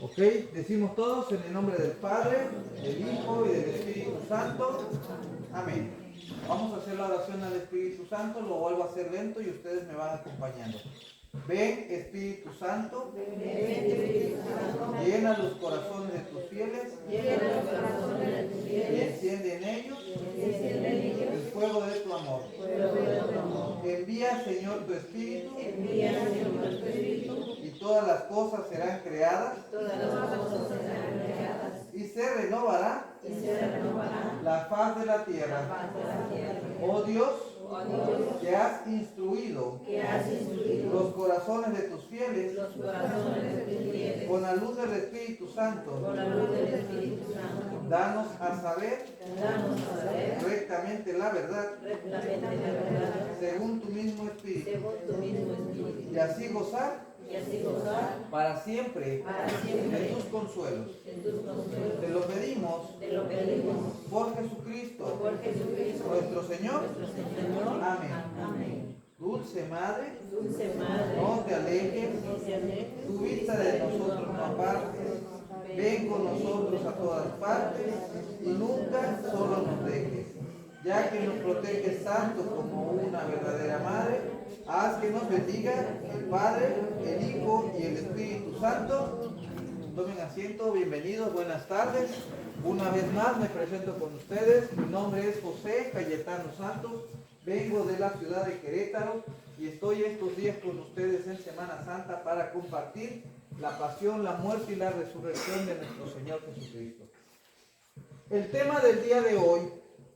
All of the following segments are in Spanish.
Ok, decimos todos en el nombre del Padre, del Hijo y del Espíritu Santo. Amén. Vamos a hacer la oración al Espíritu Santo, lo vuelvo a hacer lento y ustedes me van acompañando. Ven, Espíritu Santo, llena los corazones de tus fieles y enciende en ellos el fuego de tu amor. Envía, Señor, tu Espíritu y todas las cosas serán creadas y se renovará la faz de la tierra. Oh Dios, que has instruido los corazones de tus fieles con la luz del Espíritu Santo, danos a saber rectamente la verdad según tu mismo Espíritu, y así gozar para siempre de tus consuelos. Te lo pedimos por Jesucristo nuestro Señor. Amén. Dulce Madre, no te alejes, tu vista de nosotros no apartes, ven con nosotros a todas partes y nunca solo nos dejes. Ya que nos proteges tanto como una verdadera madre, haz que nos bendiga el Padre, el Hijo y el Espíritu Santo. Tomen asiento, bienvenidos, buenas tardes. Una vez más me presento con ustedes. Mi nombre es José Cayetano Santos. Vengo de la ciudad de Querétaro y estoy estos días con ustedes en Semana Santa para compartir la pasión, la muerte y la resurrección de nuestro Señor Jesucristo. El tema del día de hoy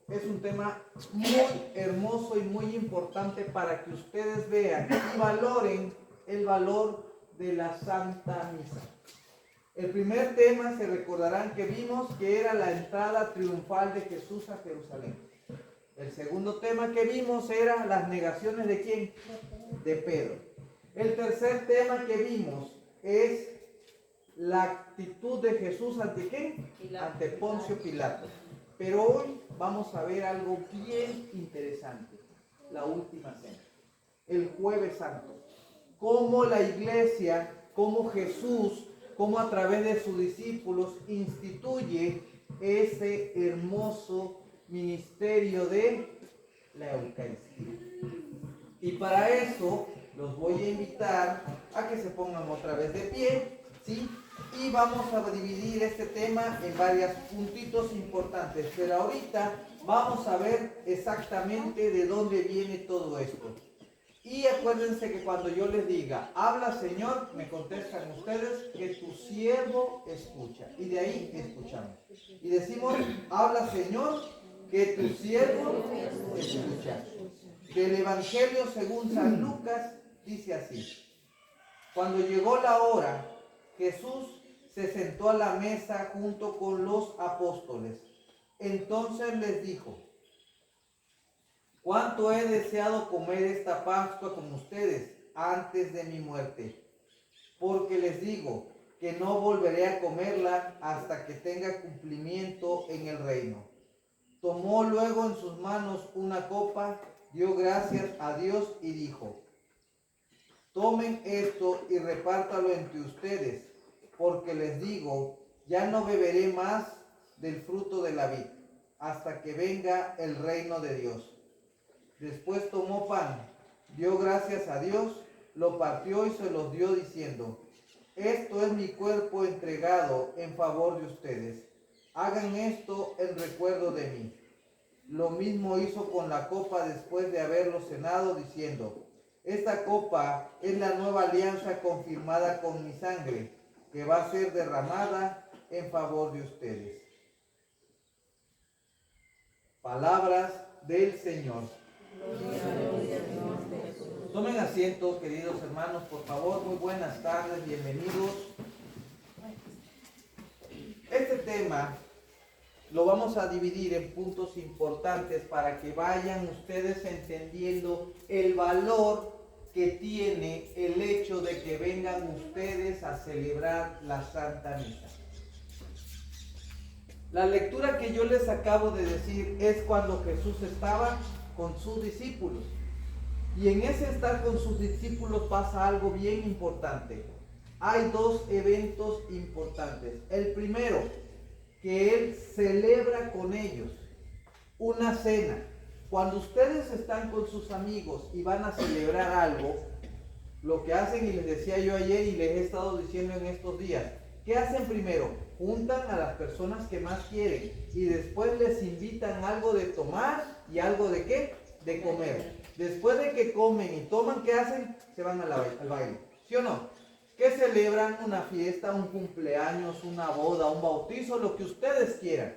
es un tema muy hermoso y muy importante para que ustedes vean y valoren el valor de la Santa Misa. El primer tema, se recordarán que vimos que era la entrada triunfal de Jesús a Jerusalén. El segundo tema que vimos era las negaciones ¿de quién? De Pedro. El tercer tema que vimos es la actitud de Jesús ante ¿quién? Ante Poncio Pilato. Pero hoy vamos a ver algo bien interesante, la última cena, el Jueves Santo. Cómo la iglesia, cómo Jesús, cómo a través de sus discípulos instituye ese hermoso ministerio de la Eucaristía. Y para eso los voy a invitar a que se pongan otra vez de pie, ¿sí? Y vamos a dividir este tema en varios puntitos importantes. Pero ahorita vamos a ver exactamente de dónde viene todo esto. Y acuérdense que cuando yo les diga, habla Señor, me contestan ustedes que tu siervo escucha. Y de ahí escuchamos. Y decimos, habla Señor, que tu siervo escucha. Del Evangelio según San Lucas dice así. Cuando llegó la hora, Jesús se sentó a la mesa junto con los apóstoles. Entonces les dijo, cuánto he deseado comer esta Pascua con ustedes antes de mi muerte, porque les digo que no volveré a comerla hasta que tenga cumplimiento en el reino. Tomó luego en sus manos una copa, dio gracias a Dios y dijo, tomen esto y repártalo entre ustedes, porque les digo, ya no beberé más del fruto de la vid, hasta que venga el reino de Dios. Después tomó pan, dio gracias a Dios, lo partió y se los dio diciendo, esto es mi cuerpo entregado en favor de ustedes. Hagan esto en recuerdo de mí. Lo mismo hizo con la copa después de haberlo cenado, diciendo, esta copa es la nueva alianza confirmada con mi sangre, que va a ser derramada en favor de ustedes. Palabras del Señor. Tomen asiento, queridos hermanos, por favor. Muy buenas tardes, bienvenidos. Este tema lo vamos a dividir en puntos importantes para que vayan ustedes entendiendo el valor que tiene el hecho de que vengan ustedes a celebrar la Santa Misa. La lectura que yo les acabo de decir es cuando Jesús estaba con sus discípulos. Y en ese estar con sus discípulos pasa algo bien importante. Hay dos eventos importantes. El primero, que Él celebra con ellos una cena. Cuando ustedes están con sus amigos y van a celebrar algo, lo que hacen, y les decía yo ayer y les he estado diciendo en estos días, ¿qué hacen primero? Juntan a las personas que más quieren y después les invitan algo de tomar y algo de ¿qué? De comer. Después de que comen y toman, ¿qué hacen? Se van al baile. ¿Sí o no? ¿Qué celebran? Una fiesta, un cumpleaños, una boda, un bautizo, lo que ustedes quieran.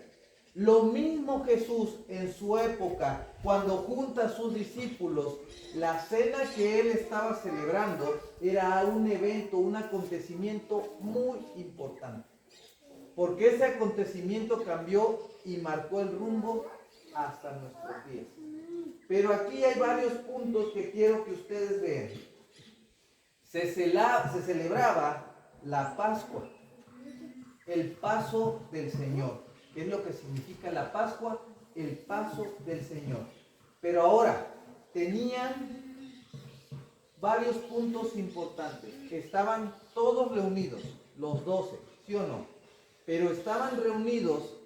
Lo mismo Jesús en su época, cuando junta a sus discípulos, la cena que él estaba celebrando era un evento, un acontecimiento muy importante. Porque ese acontecimiento cambió y marcó el rumbo hasta nuestros días. Pero aquí hay varios puntos que quiero que ustedes vean. Se celebraba la Pascua, el paso del Señor. ¿Qué es lo que significa la Pascua? El paso del Señor. Pero ahora, tenían varios puntos importantes. Estaban todos reunidos, los 12, ¿sí o no? Pero estaban reunidos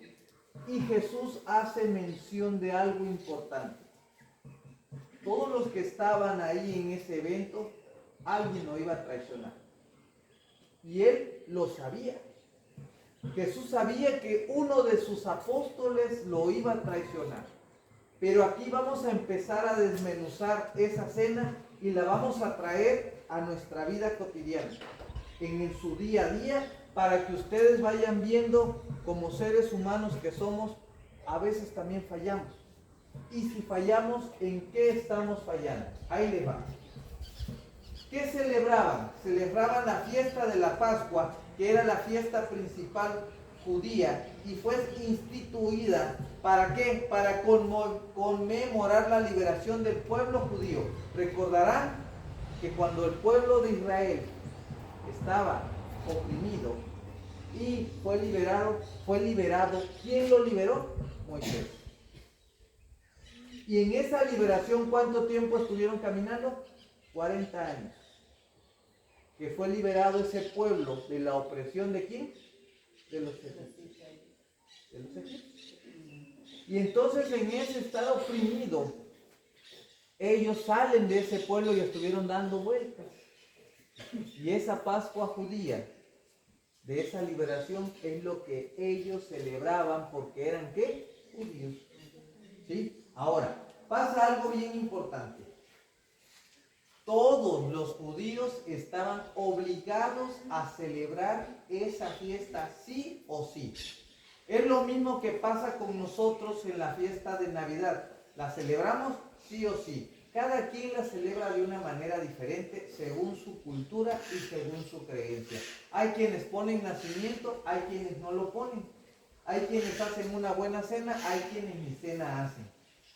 y Jesús hace mención de algo importante. Todos los que estaban ahí en ese evento, alguien lo iba a traicionar. Y él lo sabía. Jesús sabía que uno de sus apóstoles lo iba a traicionar. Pero aquí vamos a empezar a desmenuzar esa cena y la vamos a traer a nuestra vida cotidiana, en su día a día, para que ustedes vayan viendo como seres humanos que somos, a veces también fallamos. Y si fallamos, ¿en qué estamos fallando? Ahí les va. ¿Qué celebraban? Celebraban la fiesta de la Pascua, que era la fiesta principal judía y fue instituida, ¿para qué? Para conmemorar la liberación del pueblo judío. Recordarán que cuando el pueblo de Israel estaba oprimido y fue liberado, ¿quién lo liberó? Moisés. Y en esa liberación, ¿cuánto tiempo estuvieron caminando? 40 años. Que fue liberado ese pueblo de la opresión ¿de quién? De los egipcios. Y entonces en ese estado oprimido, ellos salen de ese pueblo y estuvieron dando vueltas. Y esa Pascua judía, de esa liberación, es lo que ellos celebraban porque eran ¿qué? Judíos. ¿Sí? Ahora, pasa algo bien importante. Todos los judíos estaban obligados a celebrar esa fiesta sí o sí. Es lo mismo que pasa con nosotros en la fiesta de Navidad. La celebramos sí o sí. Cada quien la celebra de una manera diferente según su cultura y según su creencia. Hay quienes ponen nacimiento, hay quienes no lo ponen. Hay quienes hacen una buena cena, hay quienes ni cena hacen.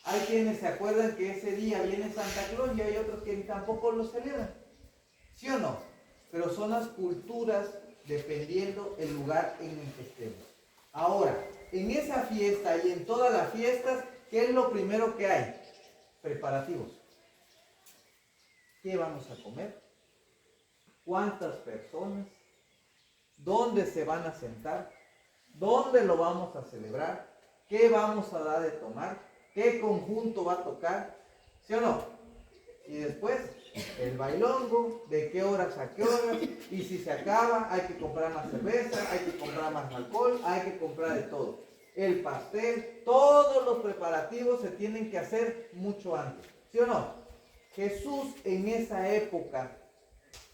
Hay quienes se acuerdan que ese día viene Santa Claus y hay otros que tampoco lo celebran. ¿Sí o no? Pero son las culturas dependiendo el lugar en el que estemos. Ahora, en esa fiesta y en todas las fiestas, ¿qué es lo primero que hay? Preparativos. ¿Qué vamos a comer? ¿Cuántas personas? ¿Dónde se van a sentar? ¿Dónde lo vamos a celebrar? ¿Qué vamos a dar de tomar? ¿Qué conjunto va a tocar? ¿Sí o no? Y después, el bailongo, de qué horas a qué horas, y si se acaba, hay que comprar más cerveza, hay que comprar más alcohol, hay que comprar de todo. El pastel, todos los preparativos se tienen que hacer mucho antes. ¿Sí o no? Jesús en esa época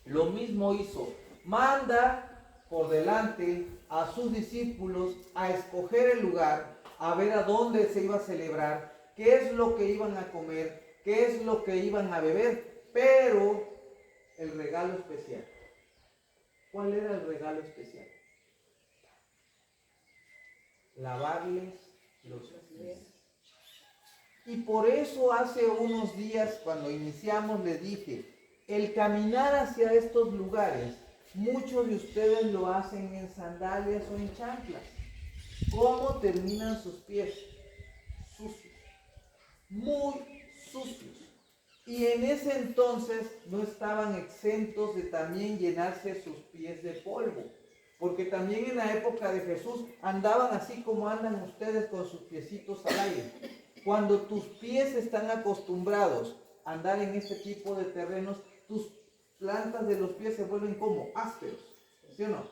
lo mismo hizo. Manda por delante a sus discípulos a escoger el lugar, a ver a dónde se iba a celebrar, qué es lo que iban a comer, qué es lo que iban a beber, pero el regalo especial. ¿Cuál era el regalo especial? Lavarles los pies. Y por eso hace unos días, cuando iniciamos, les dije, el caminar hacia estos lugares, muchos de ustedes lo hacen en sandalias o en chanclas. ¿Cómo terminan sus pies? Sucios, muy sucios. Y en ese entonces no estaban exentos de también llenarse sus pies de polvo. Porque también en la época de Jesús andaban así como andan ustedes con sus piecitos al aire. Cuando tus pies están acostumbrados a andar en este tipo de terrenos, tus plantas de los pies se vuelven como ásperos, ¿sí o no?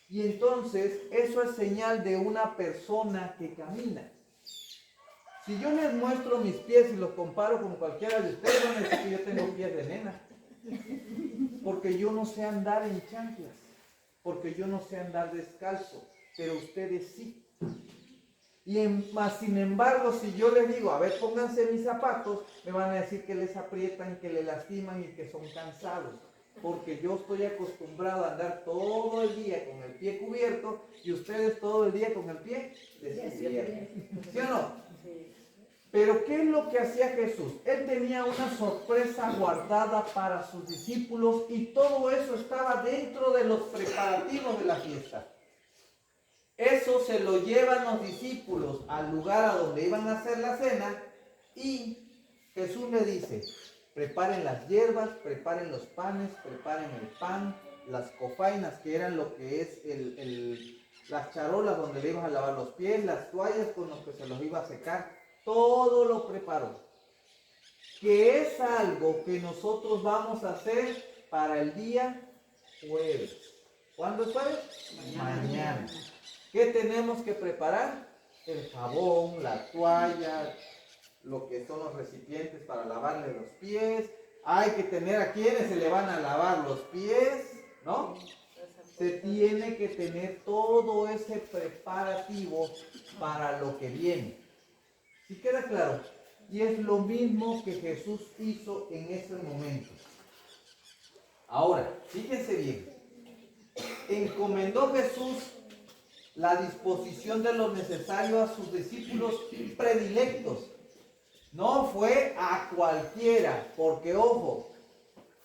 Y entonces eso es señal de una persona que camina. Si yo les muestro mis pies y los comparo con cualquiera de ustedes, van a decir que yo tengo pies de nena. Porque yo no sé andar en chanclas. Porque yo no sé andar descalzo. Pero ustedes sí. Más sin embargo, si yo les digo, a ver, pónganse mis zapatos, me van a decir que les aprietan, que les lastiman y que son cansados. Porque yo estoy acostumbrado a andar todo el día con el pie cubierto y ustedes todo el día con el pie descubierto. ¿Sí o no? Pero ¿qué es lo que hacía Jesús? Él tenía una sorpresa guardada para sus discípulos y todo eso estaba dentro de los preparativos de la fiesta. Eso se lo llevan los discípulos al lugar a donde iban a hacer la cena y Jesús le dice, preparen las hierbas, preparen los panes, preparen el pan, las cofainas, que eran lo que es las charolas donde le iban a lavar los pies, las toallas con las que se los iba a secar. Todo lo preparó, que es algo que nosotros vamos a hacer para el día jueves. ¿Cuándo es jueves? Mañana. ¿Qué tenemos que preparar? El jabón, la toalla, lo que son los recipientes para lavarle los pies. Hay que tener a quienes se le van a lavar los pies, ¿no? Se tiene que tener todo ese preparativo para lo que viene. ¿Sí queda claro? Y es lo mismo que Jesús hizo en ese momento. Ahora, fíjense bien. Encomendó Jesús la disposición de lo necesario a sus discípulos predilectos. No fue a cualquiera, porque ojo,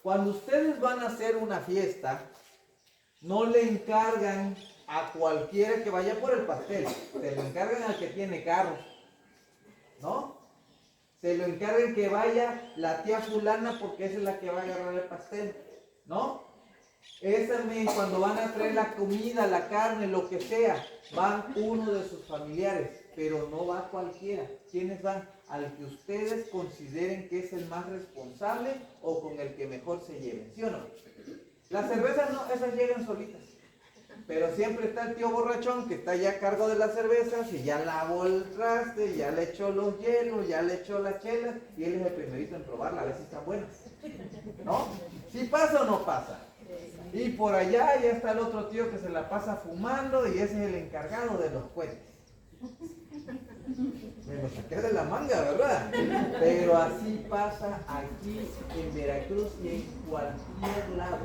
cuando ustedes van a hacer una fiesta, no le encargan a cualquiera que vaya por el pastel, se lo encargan al que tiene carro. ¿No? Se lo encarguen que vaya la tía fulana porque esa es la que va a agarrar el pastel, ¿no? Cuando van a traer la comida, la carne, lo que sea, van uno de sus familiares, pero no va cualquiera. ¿Quiénes van? Al que ustedes consideren que es el más responsable o con el que mejor se lleven, ¿sí o no? Las cervezas no, esas llegan solitas. Pero siempre está el tío borrachón que está ya a cargo de las cervezas y ya lavó el traste, ya le echó los hielos, ya le echó las chelas y él es el primerito en probarla, a ver si están buenas. ¿No? ¿Sí pasa o no pasa? Y por allá ya está el otro tío que se la pasa fumando y ese es el encargado de los cohetes. Me lo saqué de la manga, ¿verdad? Pero así pasa aquí en Veracruz y en cualquier lado.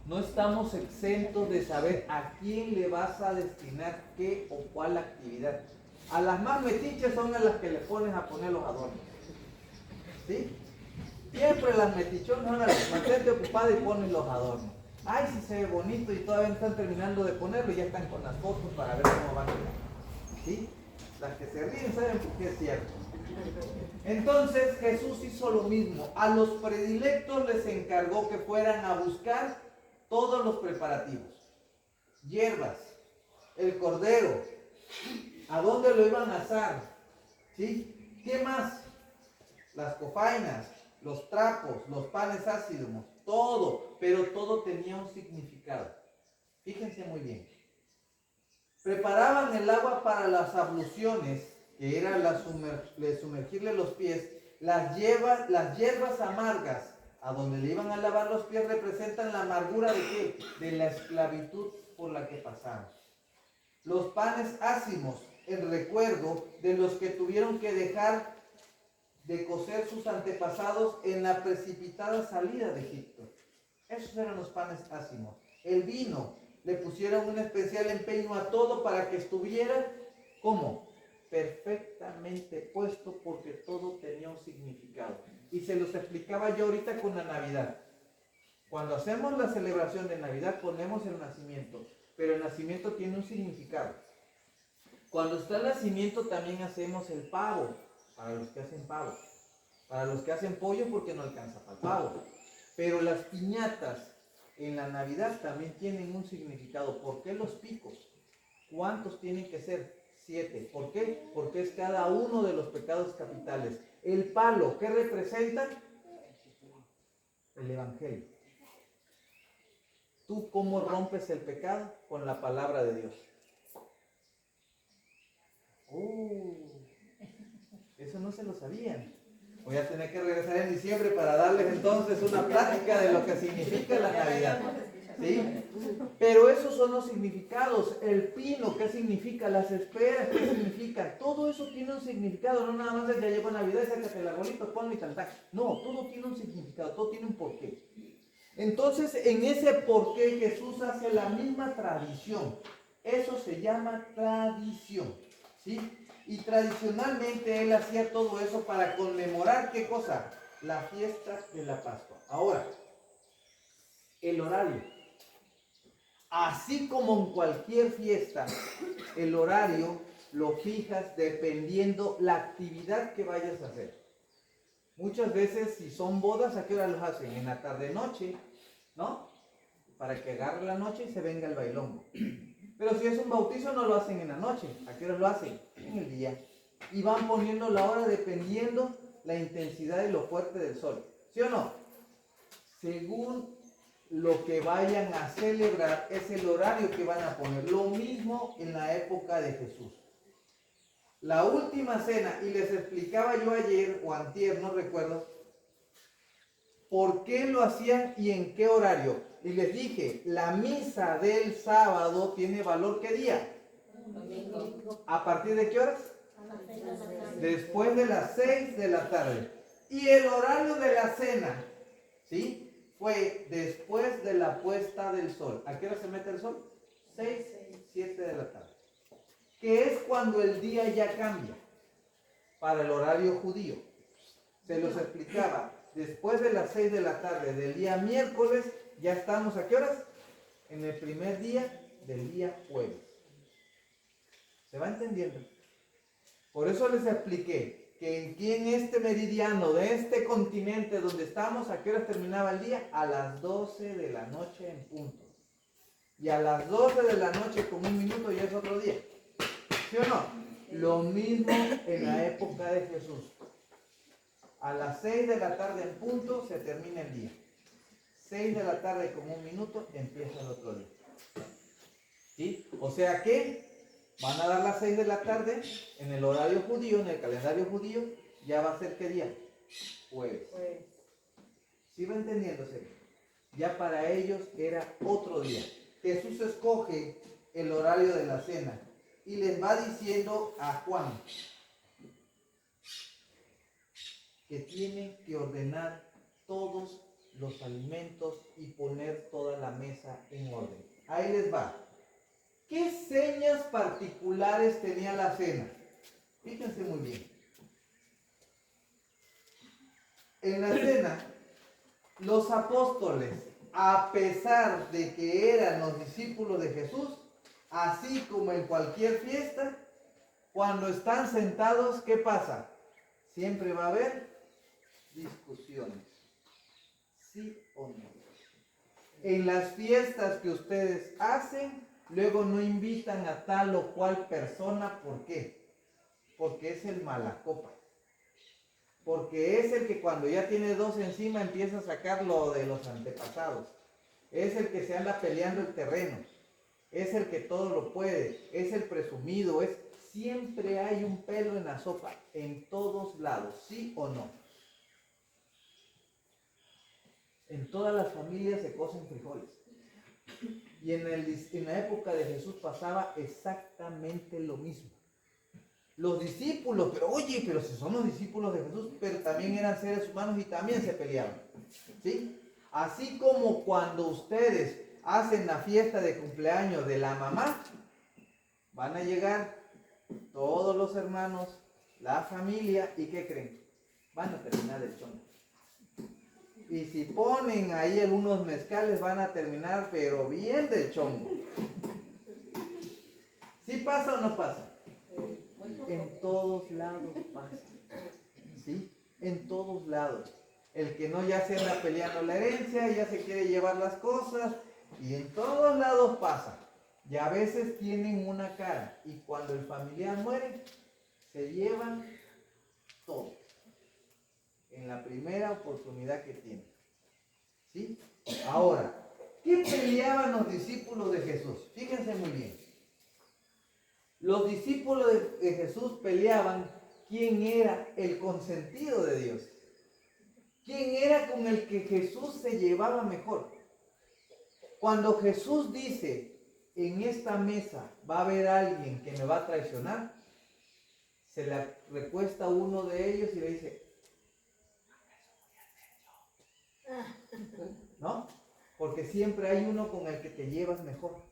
No estamos exentos de saber a quién le vas a destinar qué o cuál actividad. A las más metiches son a las que le pones a poner los adornos. ¿Sí? Siempre las metichonas son a las que mantente ocupada y pones los adornos. Ay, si se ve bonito y todavía no están terminando de ponerlo y ya están con las fotos para ver cómo van a quedar. ¿Sí? Las que se ríen saben por qué es cierto. Entonces Jesús hizo lo mismo. A los predilectos les encargó que fueran a buscar todos los preparativos, hierbas, el cordero, a dónde lo iban a asar, ¿sí? ¿Qué más? Las cofainas, los trapos, los panes ácidos, todo, pero todo tenía un significado. Fíjense muy bien. Preparaban el agua para las abluciones, que era sumergirle los pies, las hierbas amargas, a donde le iban a lavar los pies, representan la amargura de ¿qué? De la esclavitud por la que pasaron. Los panes ácimos, el recuerdo de los que tuvieron que dejar de cocer sus antepasados en la precipitada salida de Egipto. Esos eran los panes ácimos. El vino, le pusieron un especial empeño a todo para que estuviera, ¿cómo? Perfectamente puesto, porque todo tenía un significado. Y se los explicaba yo ahorita con la Navidad. Cuando hacemos la celebración de Navidad ponemos el nacimiento, pero el nacimiento tiene un significado. Cuando está el nacimiento también hacemos el pavo, para los que hacen pavo. Para los que hacen pollo porque no alcanza para el pavo. Pero las piñatas en la Navidad también tienen un significado. ¿Por qué los picos? ¿Cuántos tienen que ser? 7. ¿Por qué? Porque es cada uno de los pecados capitales. El palo, ¿qué representa? El Evangelio. ¿Tú cómo rompes el pecado? Con la palabra de Dios. Eso no se lo sabían. Voy a tener que regresar en diciembre para darles entonces una plática de lo que significa la Navidad. ¿Sí? Pero esos son los significados. El pino, ¿qué significa? Las esferas, ¿qué significa? Todo eso tiene un significado. No nada más es ya llegó Navidad, sácate el arbolito, ponlo y tal. No, todo tiene un significado, todo tiene un porqué. Entonces, en ese porqué Jesús hace la misma tradición. Eso se llama tradición. ¿Sí? Y tradicionalmente él hacía todo eso para conmemorar, ¿qué cosa? La fiesta de la Pascua. Ahora, el horario. Así como en cualquier fiesta, el horario lo fijas dependiendo la actividad que vayas a hacer. Muchas veces, si son bodas, ¿a qué hora los hacen? En la tarde-noche, ¿no? Para que agarre la noche y se venga el bailongo. Pero si es un bautizo, no lo hacen en la noche. ¿A qué hora lo hacen? En el día. Y van poniendo la hora dependiendo la intensidad y lo fuerte del sol. ¿Sí o no? Según lo que vayan a celebrar, es el horario que van a poner. Lo mismo en la época de Jesús. La última cena, y les explicaba yo ayer o antier, no recuerdo, por qué lo hacían y en qué horario. Y les dije, la misa del sábado tiene valor, ¿qué día? ¿A partir de qué horas? Después de las 6 de la tarde. Y el horario de la cena, ¿sí? Fue después de la puesta del sol. ¿A qué hora se mete el sol? 6, 7 de la tarde. Que es cuando el día ya cambia para el horario judío. Se los explicaba. Después de las 6 de la tarde del día miércoles, ya estamos ¿a qué horas? En el primer día del día jueves. ¿Se va entendiendo? Por eso les expliqué que aquí en este meridiano de este continente donde estamos, ¿a qué hora terminaba el día? A las 12 de la noche en punto. Y a las 12 de la noche con un minuto ya es otro día. ¿Sí o no? Lo mismo en la época de Jesús. A las 6 de la tarde en punto se termina el día. 6 de la tarde con un minuto empieza el otro día. ¿Sí? O sea que van a dar las 6 de la tarde en el horario judío, en el calendario judío, ya va a ser ¿qué día? Jueves. ¿Sí va entendiéndose? Ya para ellos era otro día. Jesús escoge el horario de la cena y les va diciendo a Juan que tienen que ordenar todos los alimentos y poner toda la mesa en orden. Ahí les va. ¿Qué señas particulares tenía la cena? Fíjense muy bien. En la cena, los apóstoles, a pesar de que eran los discípulos de Jesús, así como en cualquier fiesta, cuando están sentados, ¿qué pasa? Siempre va a haber discusiones. ¿Sí o no? En las fiestas que ustedes hacen, luego no invitan a tal o cual persona. ¿Por qué? Porque es el malacopa. Porque es el que cuando ya tiene dos encima empieza a sacar lo de los antepasados. Es el que se anda peleando el terreno. Es el que todo lo puede. Es el presumido. Siempre hay un pelo en la sopa. En todos lados. ¿Sí o no? En todas las familias se cocen frijoles. Y en la época de Jesús pasaba exactamente lo mismo. Los discípulos, pero si son los discípulos de Jesús, pero también eran seres humanos y también se peleaban. ¿Sí? Así como cuando ustedes hacen la fiesta de cumpleaños de la mamá, van a llegar todos los hermanos, la familia, ¿y qué creen? Van a terminar el chongo. Y si ponen ahí algunos mezcales, van a terminar, pero bien del chongo. ¿Sí pasa o no pasa? En todos lados pasa. ¿Sí? En todos lados. el que no ya se anda peleando la herencia, ya se quiere llevar las cosas, y en todos lados pasa. Y a veces tienen una cara, y cuando el familiar muere, se llevan todo, en la primera oportunidad que tienen. ¿Sí? Ahora, ¿qué peleaban los discípulos de Jesús? Fíjense muy bien. Los discípulos de Jesús peleaban quién era el consentido de Dios. ¿Quién era con el que Jesús se llevaba mejor? Cuando Jesús dice, en esta mesa va a haber alguien que me va a traicionar, se le recuesta a uno de ellos y le dice, ¿no? Porque siempre hay uno con el que te llevas mejor,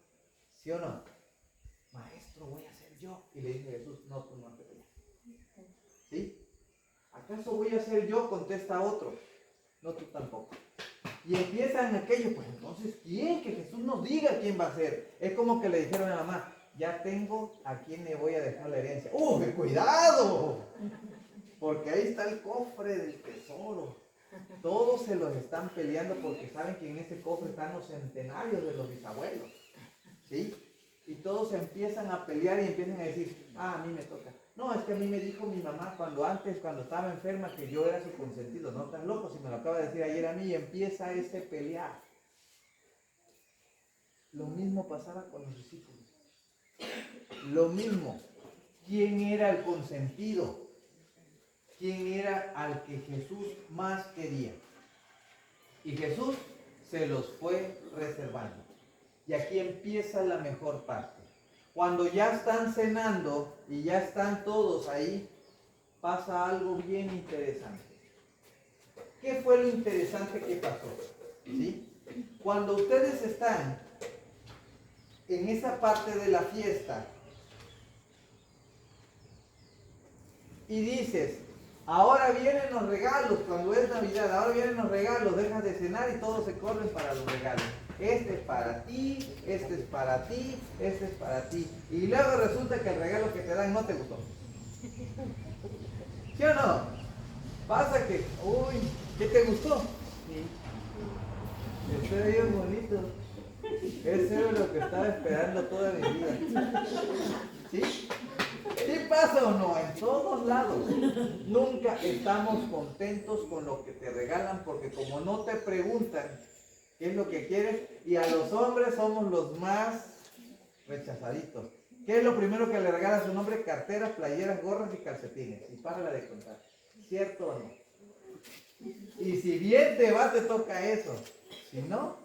¿sí o no? Maestro, voy a ser yo. Y le dice Jesús, no, tú no te peleas. ¿Sí? ¿Acaso voy a ser yo? Contesta otro. No, tú tampoco. Y empiezan aquellos, pues entonces, ¿quién? Que Jesús nos diga quién va a ser. Es como que le dijeron a la mamá, ya tengo a quién le voy a dejar la herencia. ¡Cuidado! Porque ahí está el cofre del tesoro. Todos se los están peleando porque saben que en ese cofre están los centenarios de los bisabuelos. ¿Sí? Y todos empiezan a pelear y empiezan a decir, a mí me toca. No, es que a mí me dijo mi mamá cuando estaba enferma, que yo era su consentido. No estás loco, si me lo acaba de decir ayer a mí, y empieza ese pelear. Lo mismo pasaba con los discípulos. Lo mismo. ¿Quién era el consentido? ¿Quién era al que Jesús más quería? Y Jesús se los fue reservando. Y aquí empieza la mejor parte. Cuando ya están cenando y ya están todos ahí, pasa algo bien interesante. ¿Qué fue lo interesante que pasó? ¿Sí? Cuando ustedes están en esa parte de la fiesta y dices, ahora vienen los regalos, cuando es Navidad, ahora vienen los regalos, dejas de cenar y todos se corren para los regalos. Este es para ti, este es para ti, este es para ti. Y luego resulta que el regalo que te dan no te gustó. ¿Sí o no? Pasa que, uy, ¿qué te gustó? Sí. Está bien bonito. Eso era lo que estaba esperando toda mi vida. ¿Sí? ¿Sí pasa o no? En todos lados. Nunca estamos contentos con lo que te regalan porque como no te preguntan qué es lo que quieres, y a los hombres somos los más rechazaditos. ¿Qué es lo primero que le regala a su hombre? Carteras, playeras, gorras y calcetines. Y párala de contar. ¿Cierto o no? Y si bien te va, te toca eso. Si no,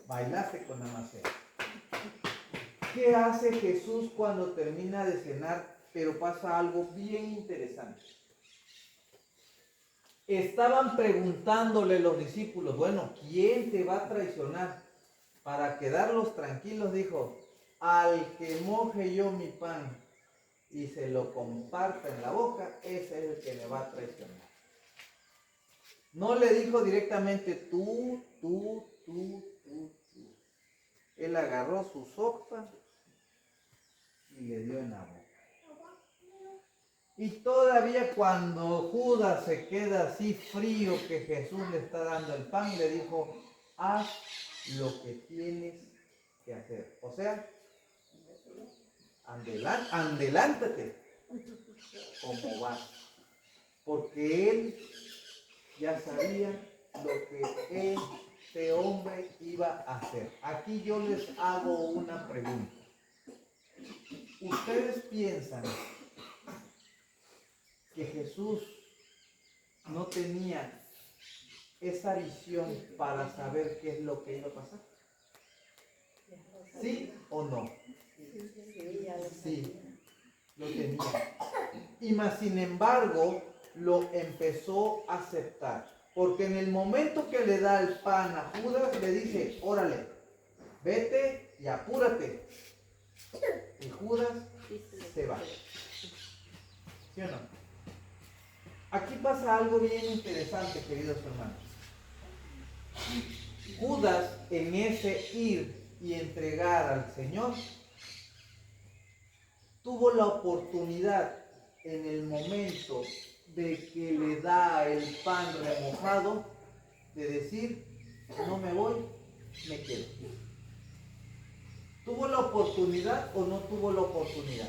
bailaste con la maceta. ¿Qué hace Jesús cuando termina de cenar? Pero pasa algo bien interesante. Estaban preguntándole los discípulos, bueno, ¿quién te va a traicionar? Para quedarlos tranquilos dijo, al que moje yo mi pan y se lo comparta en la boca, ese es el que me va a traicionar. No le dijo directamente tú. Él agarró su sopa y le dio en la boca. Y todavía cuando Judas se queda así frío que Jesús le está dando el pan, le dijo, haz lo que tienes que hacer. O sea, adelántate como vas. Porque él ya sabía lo que este hombre iba a hacer. Aquí yo les hago una pregunta. ¿Ustedes piensan que Jesús no tenía esa visión para saber qué es lo que iba a pasar? ¿Sí o no? Sí, lo tenía. Y más sin embargo, lo empezó a aceptar. Porque en el momento que le da el pan a Judas, le dice, órale, vete y apúrate. Y Judas se va. ¿Sí o no? Aquí pasa algo bien interesante, queridos hermanos. Judas, en ese ir y entregar al Señor, tuvo la oportunidad en el momento de que le da el pan remojado de decir, no me voy, me quedo. ¿Tuvo la oportunidad o no tuvo la oportunidad?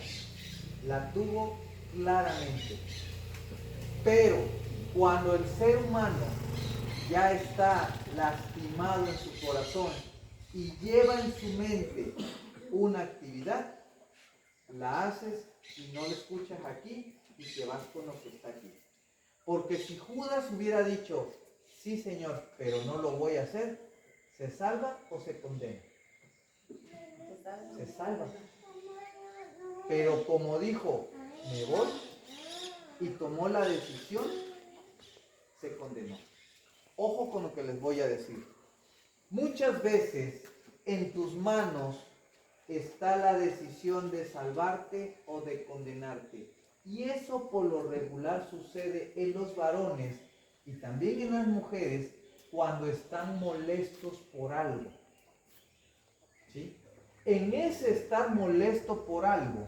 La tuvo claramente. Pero cuando el ser humano ya está lastimado en su corazón y lleva en su mente una actividad, la haces y no la escuchas aquí y te vas con lo que está aquí. Porque si Judas hubiera dicho, sí Señor, pero no lo voy a hacer, ¿se salva o se condena? Se salva. Pero como dijo, me voy, y tomó la decisión, se condenó. Ojo con lo que les voy a decir. Muchas veces en tus manos está la decisión de salvarte o de condenarte. Y eso por lo regular sucede en los varones y también en las mujeres cuando están molestos por algo. ¿Sí? En ese estar molesto por algo,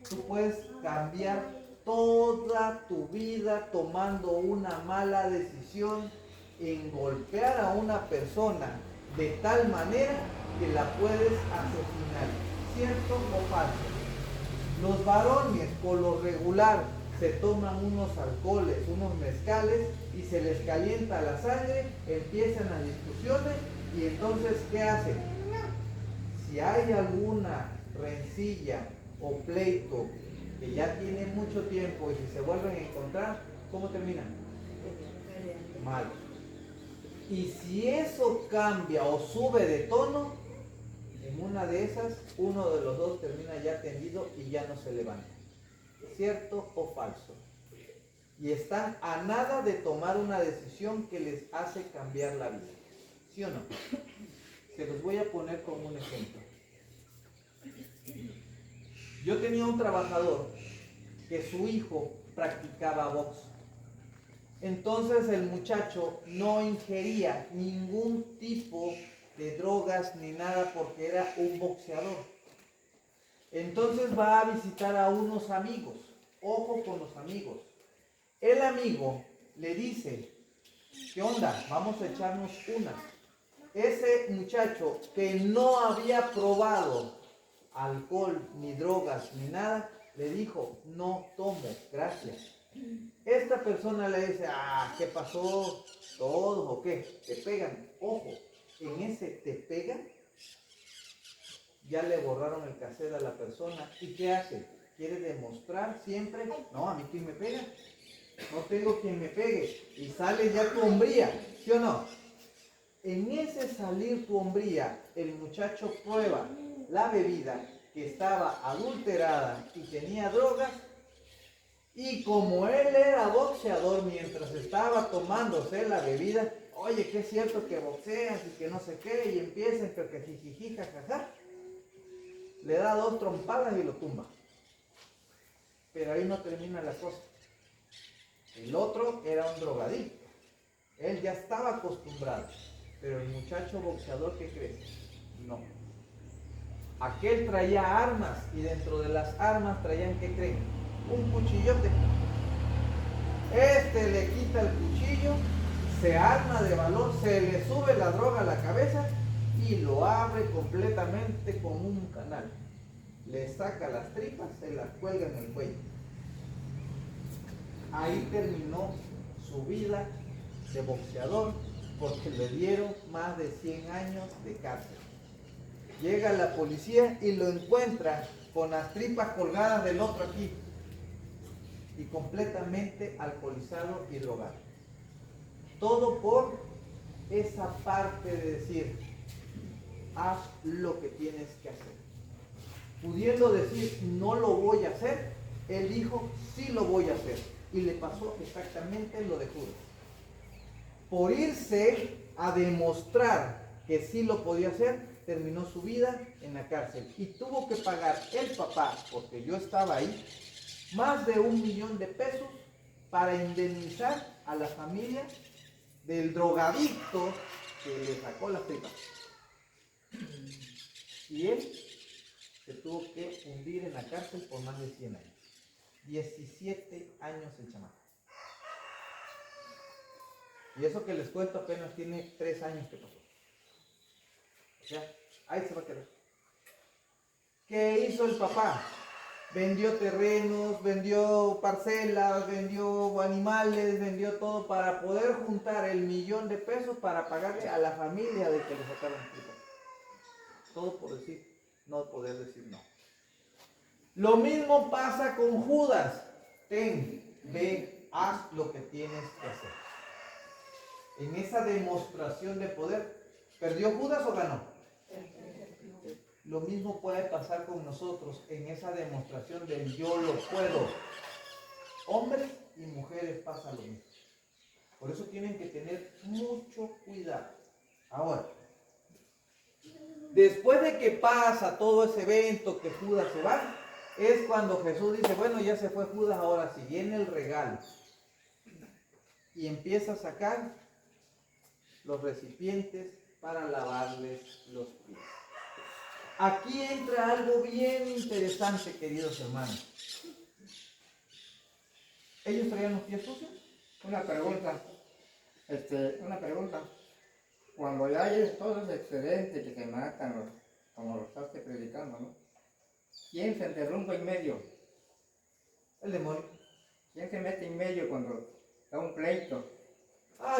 tú puedes cambiar toda tu vida tomando una mala decisión en golpear a una persona de tal manera que la puedes asesinar. ¿Cierto o falso? Los varones por lo regular se toman unos alcoholes, unos mezcales y se les calienta la sangre, empiezan las discusiones y entonces ¿qué hacen? Si hay alguna rencilla o pleito que ya tiene mucho tiempo y si se vuelven a encontrar, ¿cómo terminan? Mal. Y si eso cambia o sube de tono, en una de esas, uno de los dos termina ya tendido y ya no se levanta. ¿Cierto o falso? Y están a nada de tomar una decisión que les hace cambiar la vida. ¿Sí o no? Se los voy a poner como un ejemplo. Yo tenía un trabajador que su hijo practicaba box. Entonces el muchacho no ingería ningún tipo de drogas ni nada porque era un boxeador. Entonces va a visitar a unos amigos. Ojo con los amigos. El amigo le dice, ¿qué onda? Vamos a echarnos unas. Ese muchacho que no había probado alcohol, ni drogas, ni nada, le dijo, no tomo, gracias. Esta persona le dice, ¿qué pasó? ¿Todos o qué? ¿Te pegan? Ojo, en ese te pegan, ya le borraron el cassette a la persona. ¿Y qué hace? ¿Quiere demostrar siempre? No, a mí quién me pega. No tengo quien me pegue. Y sale ya tu hombría, ¿sí o no? En ese salir tu hombría, el muchacho prueba la bebida que estaba adulterada y tenía drogas. Y como él era boxeador, mientras estaba tomándose la bebida, oye, que es cierto que boxeas y que no sé qué, y empiezan que jijiji, jajaja, le da 2 trompadas y lo tumba. Pero ahí no termina la cosa. El otro era un drogadicto. Él ya estaba acostumbrado. Pero el muchacho boxeador, ¿qué crees? No. Aquel traía armas y dentro de las armas traían, ¿qué creen? Un cuchillote. Este le quita el cuchillo, se arma de valor, se le sube la droga a la cabeza y lo abre completamente con un canal. Le saca las tripas, se las cuelga en el cuello. Ahí terminó su vida de boxeador porque le dieron más de 100 años de cárcel. Llega la policía y lo encuentra con las tripas colgadas del otro aquí y completamente alcoholizado y drogado. Todo por esa parte de decir, haz lo que tienes que hacer. Pudiendo decir, no lo voy a hacer, él dijo, sí lo voy a hacer. Y le pasó exactamente lo de Judas. Por irse a demostrar que sí lo podía hacer, terminó su vida en la cárcel. Y tuvo que pagar el papá, porque yo estaba ahí, más de $1,000,000 para indemnizar a la familia del drogadicto que le sacó las tripas. Y él se tuvo que hundir en la cárcel por más de 100 años. 17 años el chamaco. Y eso que les cuento apenas tiene 3 años que pasó. O sea, ahí se va a quedar. ¿Qué hizo el papá? Vendió terrenos, vendió parcelas, vendió animales, vendió todo para poder juntar el $1,000,000 para pagarle a la familia de que le sacaron tripas. Todo por decir, no poder decir no. Lo mismo pasa con Judas. Ten, ve, haz lo que tienes que hacer. En esa demostración de poder, ¿perdió Judas o ganó? Lo mismo puede pasar con nosotros en esa demostración del yo lo puedo. Hombres y mujeres pasa lo mismo. Por eso tienen que tener mucho cuidado. Ahora, después de que pasa todo ese evento que Judas se va, es cuando Jesús dice, bueno, ya se fue Judas, ahora sí viene el regalo. Y empieza a sacar los recipientes para lavarles los pies. Aquí entra algo bien interesante, queridos hermanos. ¿Ellos traían los pies sucios? Una pregunta. Cuando ya hay todo ese excedente que se matan, como lo estás predicando, ¿no? ¿Quién se interrumpe en medio? El demonio. ¿Quién se mete en medio cuando da un pleito?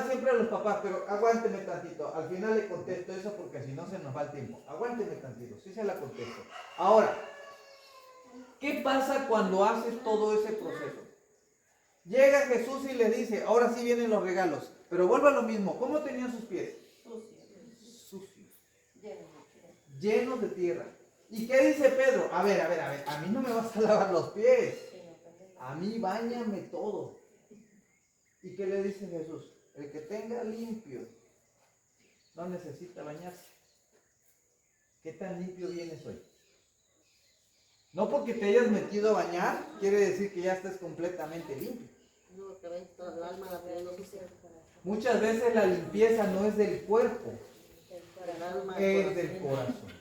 Siempre a los papás, pero aguánteme tantito. Al final le contesto eso porque si no se nos va el tiempo. Aguánteme tantito, sí se la contesto. Ahora, ¿qué pasa cuando haces todo ese proceso? Llega Jesús y le dice, ahora sí vienen los regalos, pero vuelve a lo mismo. ¿Cómo tenían sus pies? Sucios. Llenos de tierra. ¿Y qué dice Pedro? A ver, a mí no me vas a lavar los pies. A mí báñame todo. ¿Y qué le dice Jesús? El que tenga limpio no necesita bañarse. ¿Qué tan limpio vienes hoy? No porque te hayas metido a bañar, quiere decir que ya estés completamente limpio. Muchas veces la limpieza no es del cuerpo, es del corazón.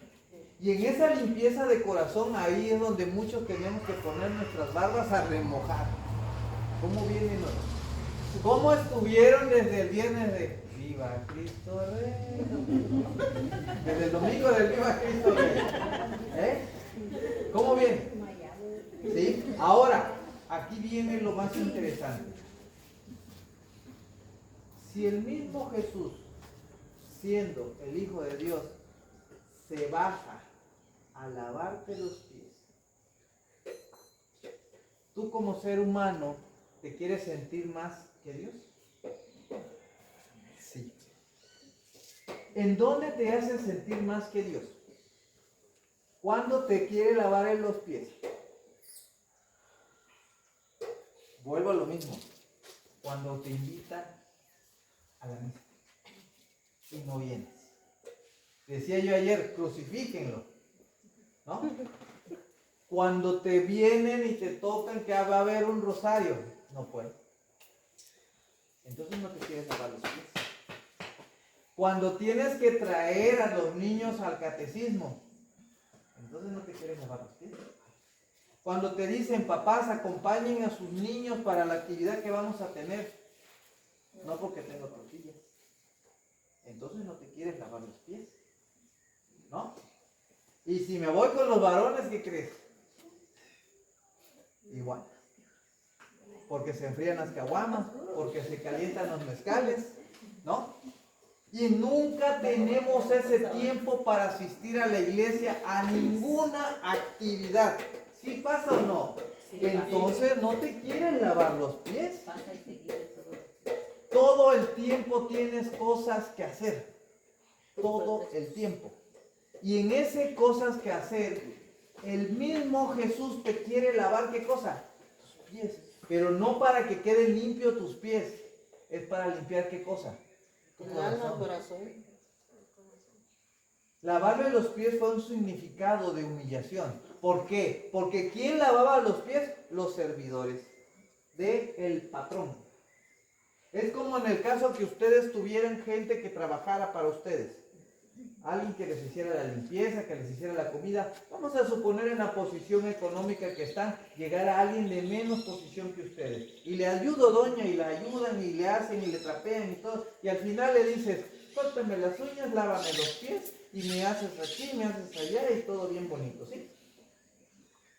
Y en esa limpieza de corazón, ahí es donde muchos tenemos que poner nuestras barbas a remojar. ¿Cómo vienen hoy? ¿Cómo estuvieron desde el viernes de Viva Cristo Rey? Desde el domingo del Viva Cristo Rey. ¿Cómo viene? ¿Sí? Ahora, aquí viene lo más interesante. Si el mismo Jesús, siendo el Hijo de Dios, se baja a lavarte los pies, tú como ser humano, ¿te quieres sentir más que Dios? Sí. ¿En dónde te hace sentir más que Dios? ¿Cuándo te quiere lavar en los pies? Vuelvo a lo mismo. Cuando te invita a la misa y no vienes. Decía yo ayer, crucifíquenlo, ¿no? Cuando te vienen y te tocan que va a haber un rosario, no puedes. Entonces no te quieres lavar los pies. Cuando tienes que traer a los niños al catecismo, entonces no te quieres lavar los pies. Cuando te dicen, papás, acompañen a sus niños para la actividad que vamos a tener, no porque tengo tortillas, entonces no te quieres lavar los pies, ¿no? Y si me voy con los varones, ¿qué crees? Igual. Porque se enfrían las caguamas, porque se calientan los mezcales, ¿no? Y nunca tenemos ese tiempo para asistir a la iglesia a ninguna actividad. ¿Sí pasa o no? Entonces no te quieren lavar los pies. Todo el tiempo tienes cosas que hacer. Todo el tiempo. Y en ese cosas que hacer, el mismo Jesús te quiere lavar, ¿qué cosa? Tus pies. Pero no para que queden limpios tus pies. Es para limpiar, ¿qué cosa? El alma, el corazón. Lavarle los pies fue un significado de humillación. ¿Por qué? Porque ¿quién lavaba los pies? Los servidores del patrón. Es como en el caso que ustedes tuvieran gente que trabajara para ustedes. alguien que les hiciera la limpieza, que les hiciera la comida. Vamos a suponer en la posición económica que están, llegar a alguien de menos posición que ustedes. Y le ayudo, doña, y la ayudan, y le hacen, y le trapean, y todo. Y al final le dices, córtame las uñas, lávame los pies, y me haces aquí, me haces allá, y todo bien bonito, ¿sí?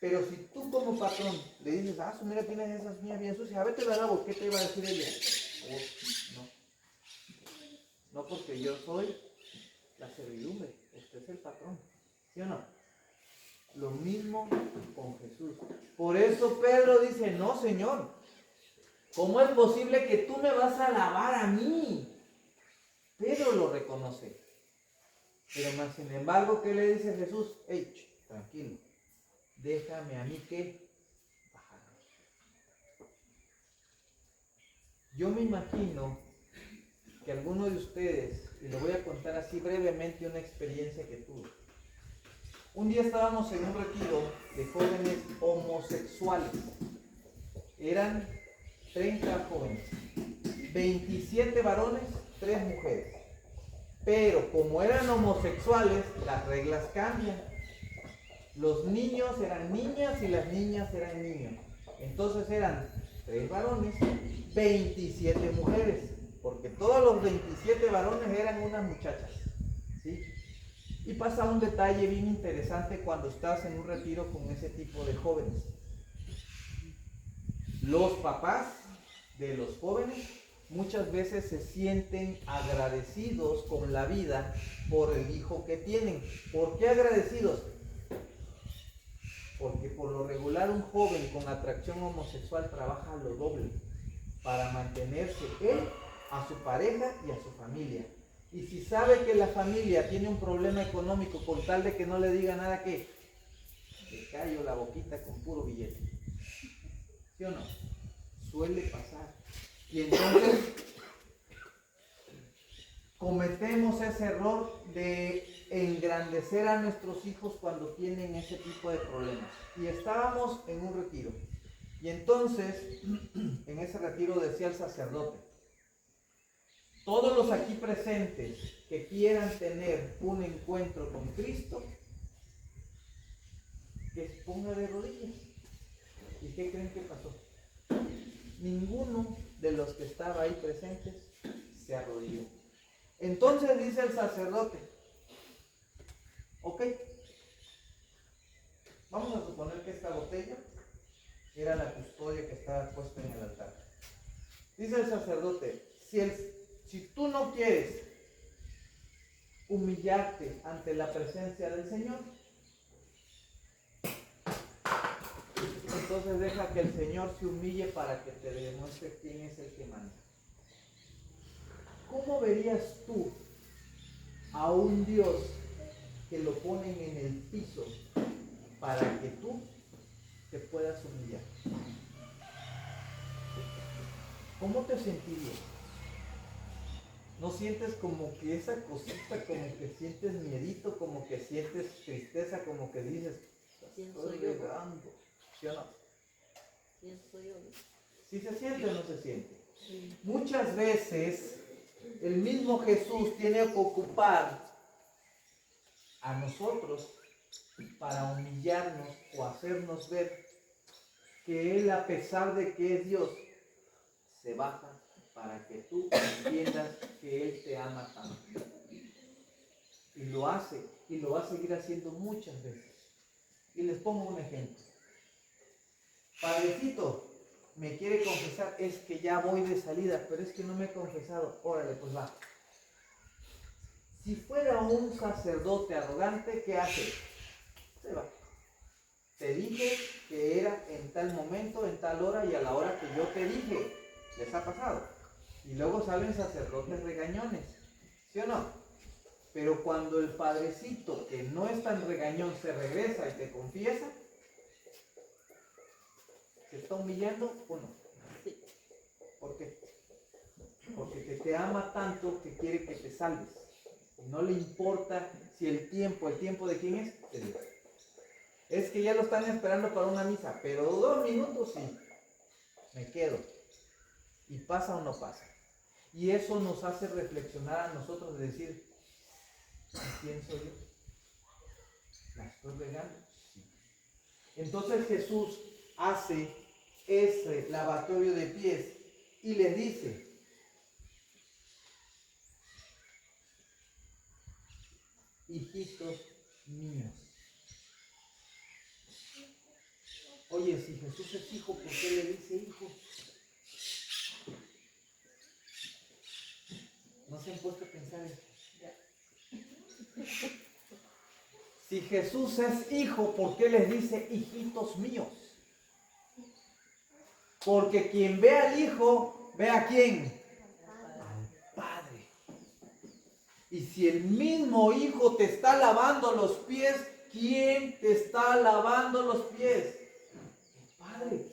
Pero si tú como patrón le dices, mira, tienes esas uñas bien sucias, a ver, te la lavo, ¿qué te iba a decir ella? Oh, no, porque yo soy la servidumbre, usted es el patrón, ¿sí o no? Lo mismo con Jesús. Por eso Pedro dice, no, Señor, ¿cómo es posible que tú me vas a lavar a mí? Pedro lo reconoce. Pero más sin embargo, ¿qué le dice Jesús? Hey, tranquilo, déjame a mí que bajar. Yo me imagino que alguno de ustedes, y le voy a contar así brevemente una experiencia que tuve. Un día estábamos en un retiro de jóvenes homosexuales. Eran 30 jóvenes, 27 varones, 3 mujeres. Pero como eran homosexuales, las reglas cambian. Los niños eran niñas y las niñas eran niños. Entonces eran 3 varones, 27 mujeres. Porque todos los 27 varones eran unas muchachas, ¿sí? Y pasa un detalle bien interesante cuando estás en un retiro con ese tipo de jóvenes. Los papás de los jóvenes muchas veces se sienten agradecidos con la vida por el hijo que tienen. ¿Por qué agradecidos? Porque por lo regular un joven con atracción homosexual trabaja lo doble para mantenerse él, a su pareja y a su familia. Y si sabe que la familia tiene un problema económico, con tal de que no le diga nada, que le callo la boquita con puro billete. ¿Sí o no? Suele pasar. Y entonces cometemos ese error de engrandecer a nuestros hijos cuando tienen ese tipo de problemas. Y estábamos en un retiro. Y entonces, en ese retiro decía el sacerdote, todos los aquí presentes que quieran tener un encuentro con Cristo, que se ponga de rodillas. ¿Y qué creen que pasó? Ninguno de los que estaba ahí presentes se arrodilló. Entonces dice el sacerdote, ok, vamos a suponer que esta botella era la custodia que estaba puesta en el altar. Dice el sacerdote, si tú no quieres humillarte ante la presencia del Señor, entonces deja que el Señor se humille para que te demuestre quién es el que manda. ¿Cómo verías tú a un Dios que lo ponen en el piso para que tú te puedas humillar? ¿Cómo te sentirías? ¿No sientes como que esa cosita, como que sientes miedito, como que sientes tristeza, como que dices, ¿Quién estoy soy yo? regando? ¿Sí o no? ¿Quién soy yo? ¿Sí se siente o no se siente? Sí. Muchas veces el mismo Jesús tiene que ocupar a nosotros para humillarnos o hacernos ver que Él, a pesar de que es Dios, se baja para que tú entiendas que Él te ama tanto. Y lo hace, y lo va a seguir haciendo muchas veces. Y les pongo un ejemplo. Padrecito, me quiere confesar, es que ya voy de salida, pero es que no me he confesado. Órale, pues va. Si fuera un sacerdote arrogante, ¿qué hace? Se va. Te dije que era en tal momento, en tal hora y a la hora que yo te dije. ¿Les ha pasado? Y luego salen sacerdotes regañones, ¿sí o no? Pero cuando el padrecito, que no es tan regañón, se regresa y te confiesa, ¿te está humillando o no? Sí. ¿Por qué? Porque te ama tanto que quiere que te salves. No le importa si el tiempo de quién es, de Dios. Es que ya lo están esperando para una misa, pero 2 minutos sí, me quedo. Y pasa o no pasa. Y eso nos hace reflexionar a nosotros de decir, ¿Quién soy yo? ¿La estoy regando? Sí. Entonces Jesús hace ese lavatorio de pies y les dice: hijitos míos. Oye, si Jesús es hijo, ¿por qué le dice hijo? ¿No se han puesto a pensar eso? Si Jesús es hijo, ¿por qué les dice hijitos míos? Porque quien ve al hijo, ve a quién? Al Padre. Y si el mismo hijo te está lavando los pies, ¿quién te está lavando los pies? El Padre.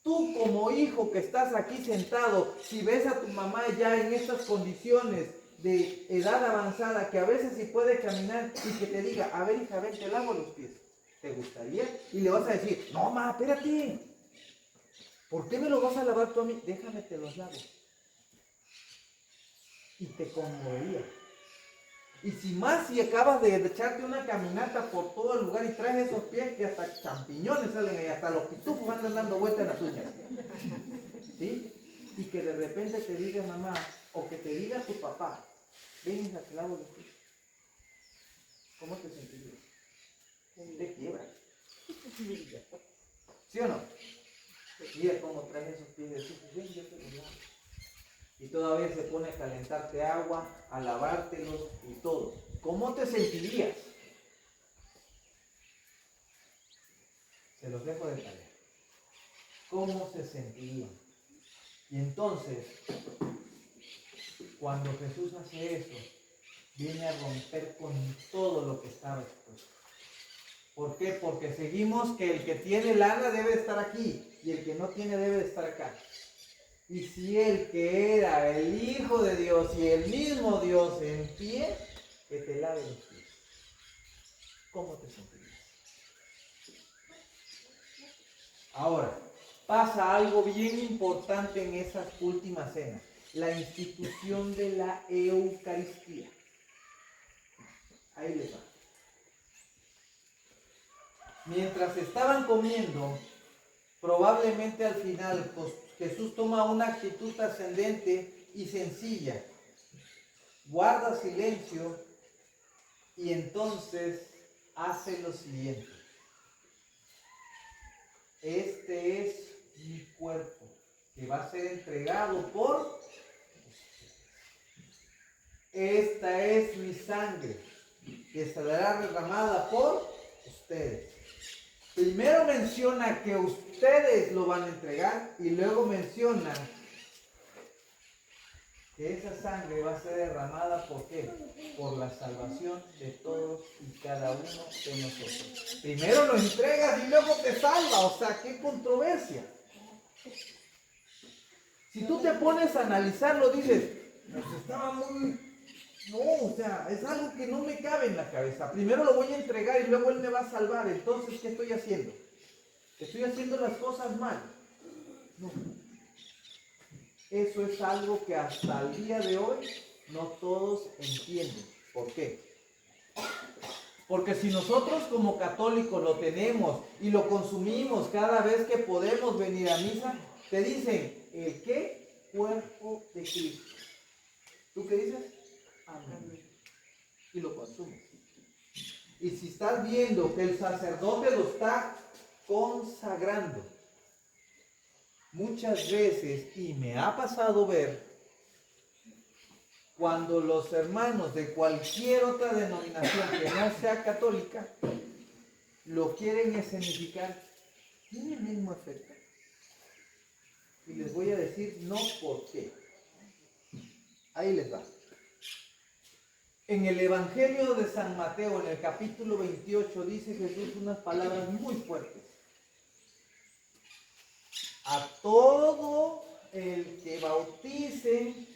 Tú como hijo que estás aquí sentado, si ves a tu mamá ya en estas condiciones de edad avanzada, que a veces sí puede caminar y que te diga: a ver, hija, ven, te lavo los pies, ¿te gustaría? Y le vas a decir: no, ma, espérate, ¿por qué me los vas a lavar tú a mí? Déjame, te los lavo. Y te conmovería. Y si más, si acabas de echarte una caminata por todo el lugar y traes esos pies que hasta champiñones salen ahí, hasta los pitufos andan dando vueltas en las uñas. ¿Sí? Y que de repente te diga mamá, o que te diga tu papá: ven, hija, te lavo los pies. ¿Cómo te sentirías? Te quiebra. ¿Sí o no? Mira cómo traes esos pies de tus, ven, yo te los lavo. Y todavía se pone a calentarte agua, a lavártelos y todo. ¿Cómo te sentirías? Se los dejo de tarea. ¿Cómo se sentirían? Y entonces, cuando Jesús hace eso, viene a romper con todo lo que estaba expuesto. ¿Por qué? Porque seguimos que el que tiene lana debe estar aquí y el que no tiene debe estar acá. Y si el que era el Hijo de Dios y el mismo Dios en pie, que te lave los pies, ¿cómo te sentirías? Ahora, pasa algo bien importante en esas últimas cenas: la institución de la Eucaristía. Ahí les va. Mientras estaban comiendo, probablemente al final Jesús toma una actitud trascendente y sencilla. Guarda silencio y entonces hace lo siguiente: este es mi cuerpo que va a ser entregado por ustedes. Esta es mi sangre que será derramada por ustedes. Primero menciona que ustedes lo van a entregar y luego menciona que esa sangre va a ser derramada, ¿por qué? Por la salvación de todos y cada uno de nosotros. Primero lo entregas y luego te salva, o sea, qué controversia. Si tú te pones a analizarlo, dices: pues estaba muy... No, o sea, es algo que no me cabe en la cabeza. Primero lo voy a entregar y luego Él me va a salvar. Entonces, ¿qué estoy haciendo? ¿Estoy haciendo las cosas mal? No. Eso es algo que hasta el día de hoy no todos entienden. ¿Por qué? Porque si nosotros como católicos lo tenemos y lo consumimos cada vez que podemos venir a misa, te dicen: ¿el qué? Cuerpo de Cristo. ¿Tú qué dices? Amén. Y lo consumes. Y si estás viendo que el sacerdote lo está consagrando, muchas veces, y me ha pasado ver, cuando los hermanos de cualquier otra denominación que no sea católica lo quieren escenificar, tiene el mismo efecto. Y les voy a decir no por qué. Ahí les va. En el Evangelio de San Mateo, en el capítulo 28, dice Jesús unas palabras muy fuertes: a todo el que bauticen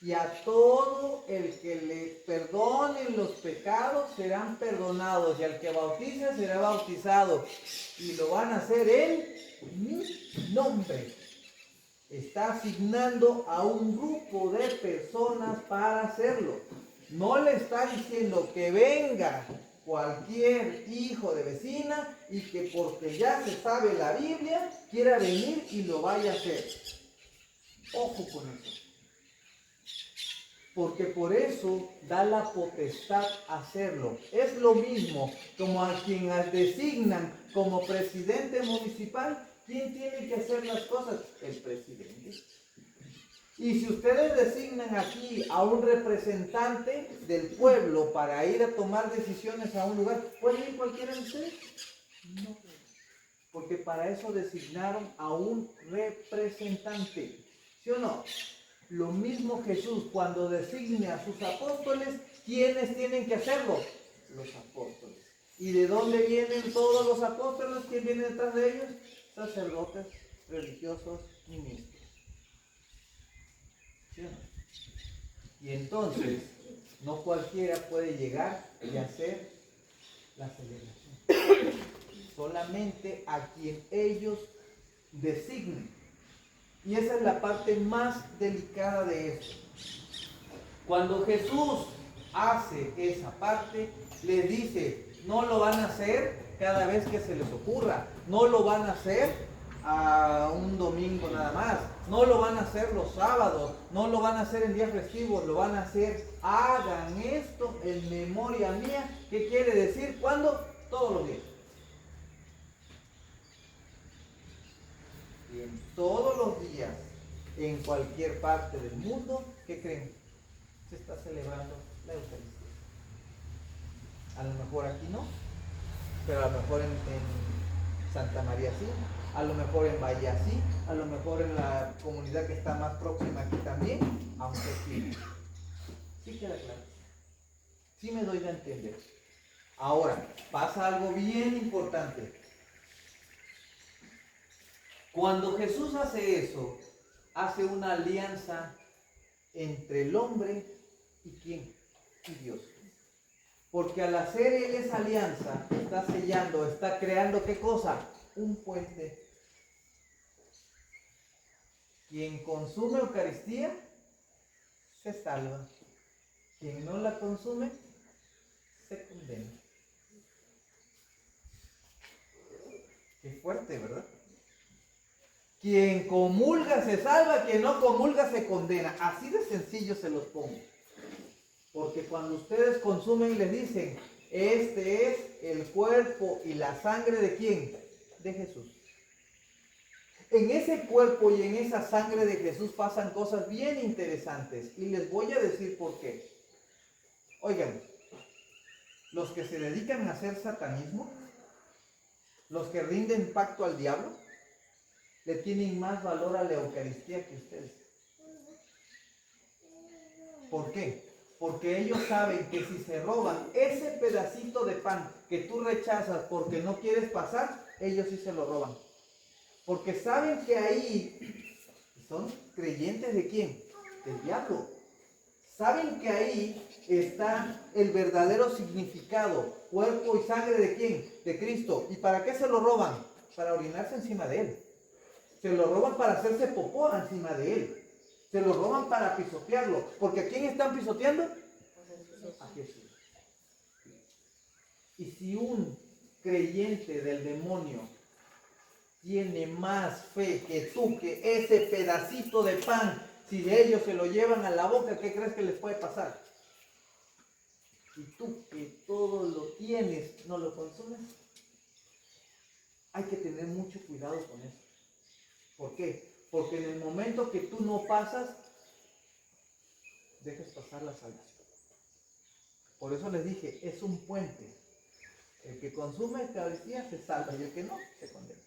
y a todo el que le perdonen los pecados serán perdonados, y al que bautice será bautizado, y lo van a hacer en mi nombre. Está asignando a un grupo de personas para hacerlo. No le está diciendo que venga cualquier hijo de vecina y que porque ya se sabe la Biblia, quiera venir y lo vaya a hacer. Ojo con eso. Porque por eso da la potestad hacerlo. Es lo mismo como a quien designan como presidente municipal. ¿Quién tiene que hacer las cosas? El presidente. Y si ustedes designan aquí a un representante del pueblo para ir a tomar decisiones a un lugar, ¿puede ir cualquiera de ustedes? No. Porque para eso designaron a un representante. ¿Sí o no? Lo mismo Jesús, cuando designe a sus apóstoles, ¿quiénes tienen que hacerlo? Los apóstoles. ¿Y de dónde vienen todos los apóstoles? ¿Quién viene detrás de ellos? Sacerdotes, religiosos, ministros. ¿Sí o no? Y entonces, no cualquiera puede llegar y hacer la celebración. Solamente a quien ellos designen. Y esa es la parte más delicada de esto. Cuando Jesús hace esa parte, les dice, no lo van a hacer cada vez que se les ocurra, no lo van a hacer a un domingo nada más, no lo van a hacer los sábados, no lo van a hacer en días festivos, lo van a hacer, hagan esto en memoria mía. ¿Qué quiere decir? ¿Cuándo? Todos los días. Y en todos los días, en cualquier parte del mundo, ¿qué creen? Se está celebrando la Eucaristía. A lo mejor aquí no, pero a lo mejor en Santa María sí, a lo mejor en Bahía sí, a lo mejor en la comunidad que está más próxima aquí también, aunque sí. Sí queda claro. Sí me doy a entender. Ahora, pasa algo bien importante. Cuando Jesús hace eso, hace una alianza entre el hombre y ¿quién? Y Dios. Porque al hacer él esa alianza, está sellando, está creando ¿qué cosa? Un puente. Quien consume Eucaristía, se salva. Quien no la consume, se condena. Qué fuerte, ¿verdad? Quien comulga se salva, quien no comulga se condena. Así de sencillo se los pongo. Porque cuando ustedes consumen les dicen, este es el cuerpo y la sangre ¿de quién? De Jesús. En ese cuerpo y en esa sangre de Jesús pasan cosas bien interesantes. Y les voy a decir por qué. Oigan, los que se dedican a hacer satanismo, los que rinden pacto al diablo, le tienen más valor a la Eucaristía que ustedes. ¿Por qué? Porque ellos saben que si se roban ese pedacito de pan que tú rechazas porque no quieres pasar, ellos sí se lo roban. Porque saben que ahí son creyentes ¿de quién? Del diablo. Saben que ahí está el verdadero significado, cuerpo y sangre ¿de quién? De Cristo. ¿Y para qué se lo roban? Para orinarse encima de él. Se lo roban para hacerse popó encima de él. Se lo roban para pisotearlo. ¿Porque a quién están pisoteando? A Jesús. Y si un creyente del demonio tiene más fe que tú, que ese pedacito de pan, si ellos se lo llevan a la boca, ¿qué crees que les puede pasar? Y tú que todo lo tienes, ¿no lo consumes? Hay que tener mucho cuidado con eso. ¿Por qué? Porque en el momento que tú no pasas, dejas pasar la salvación. Por eso les dije, es un puente. El que consume Eucaristía se salva y el que no, se condena.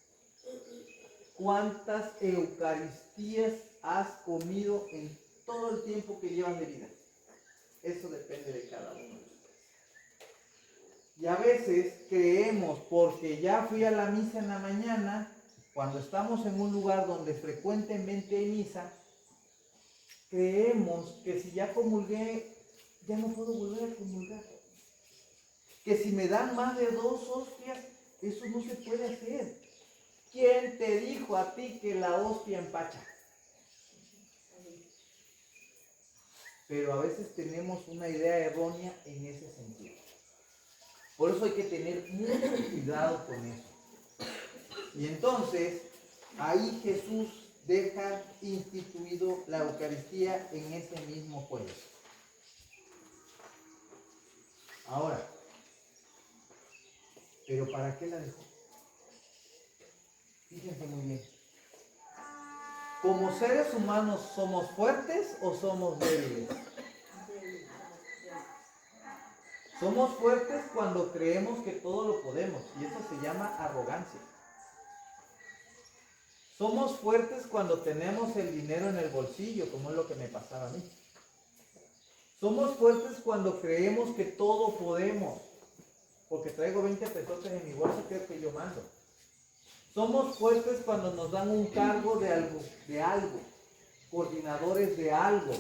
¿Cuántas Eucaristías has comido en todo el tiempo que llevas de vida? Eso depende de cada uno de ustedes. Y a veces creemos, porque ya fui a la misa en la mañana, cuando estamos en un lugar donde frecuentemente hay misa, creemos que si ya comulgué, ya no puedo volver a comulgar. Que si me dan más de 2 hostias, eso no se puede hacer. ¿Quién te dijo a ti que la hostia empacha? pero a veces tenemos una idea errónea en ese sentido. Por eso hay que tener mucho cuidado con eso. Y entonces, ahí Jesús deja instituido la Eucaristía en ese mismo pueblo. Ahora, ¿pero para qué la dejó? Fíjense muy bien. ¿Como seres humanos somos fuertes o somos débiles? Somos fuertes cuando creemos que todo lo podemos, y eso se llama arrogancia. Somos fuertes cuando tenemos el dinero en el bolsillo, como es lo que me pasaba a mí. Somos fuertes cuando creemos que todo podemos, porque traigo 20 pesotes en mi bolsa, creo que yo mando. Somos fuertes cuando nos dan un cargo de algo, coordinadores de algo.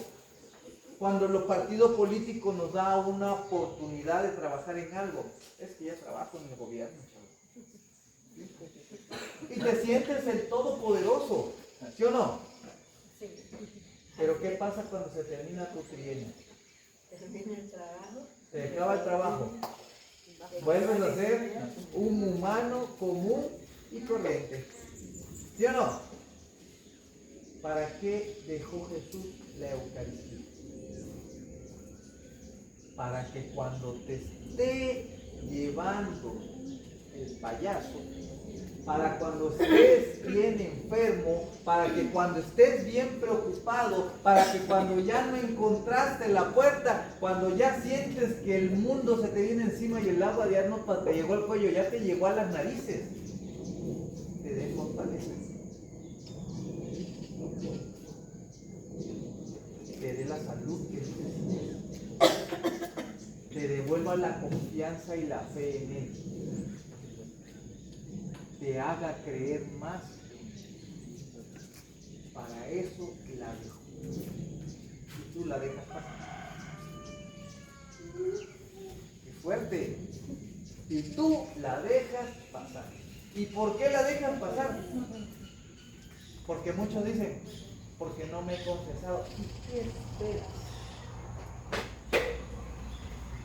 Cuando los partidos políticos nos dan una oportunidad de trabajar en algo. Es que ya trabajo en el gobierno, chavo. Y te sientes el todopoderoso, ¿sí o no? Sí. Pero ¿qué pasa cuando se termina tu trienio? Termina el trabajo. Se acaba el trabajo. Vuelves a ser un humano común y corriente, ¿sí o no? ¿Para qué dejó Jesús la Eucaristía? Para que cuando te esté llevando el payaso, para cuando estés bien enfermo, para que cuando estés bien preocupado, para que cuando ya no encontraste la puerta, cuando ya sientes que el mundo se te viene encima y el agua ya no te llegó al cuello, ya te llegó a las narices, te dé fortaleza, te dé la salud que necesitas, te devuelva la confianza y la fe en Él, te haga creer más. Para eso la dejó. Y tú la dejas pasar. ¡Qué fuerte! Y tú la dejas pasar. ¿Y por qué la dejas pasar? Porque muchos dicen, porque no me he confesado. ¿Y qué esperas?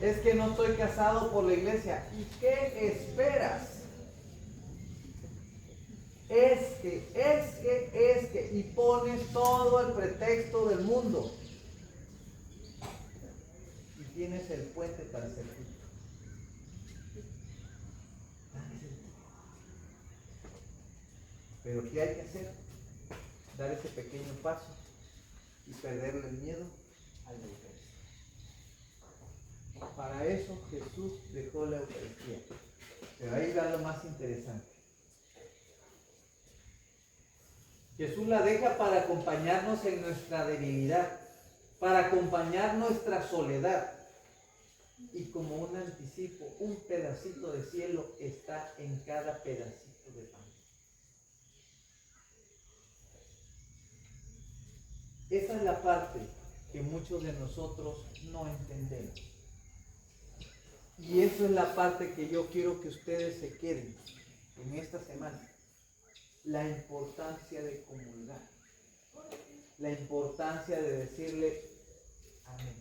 Es que no estoy casado por la iglesia. ¿Y qué esperas? Es que, y pones todo el pretexto del mundo. Y tienes el puente tan cerquita. Pero ¿qué hay que hacer? Dar ese pequeño paso y perderle el miedo a la Eucaristía. Para eso Jesús dejó la Eucaristía. Pero ahí va lo más interesante. Jesús la deja para acompañarnos en nuestra debilidad, para acompañar nuestra soledad. Y como un anticipo, un pedacito de cielo está en cada pedacito de pan. Esa es la parte que muchos de nosotros no entendemos. Y eso es la parte que yo quiero que ustedes se queden en esta semana. La importancia de comulgar. La importancia de decirle amén.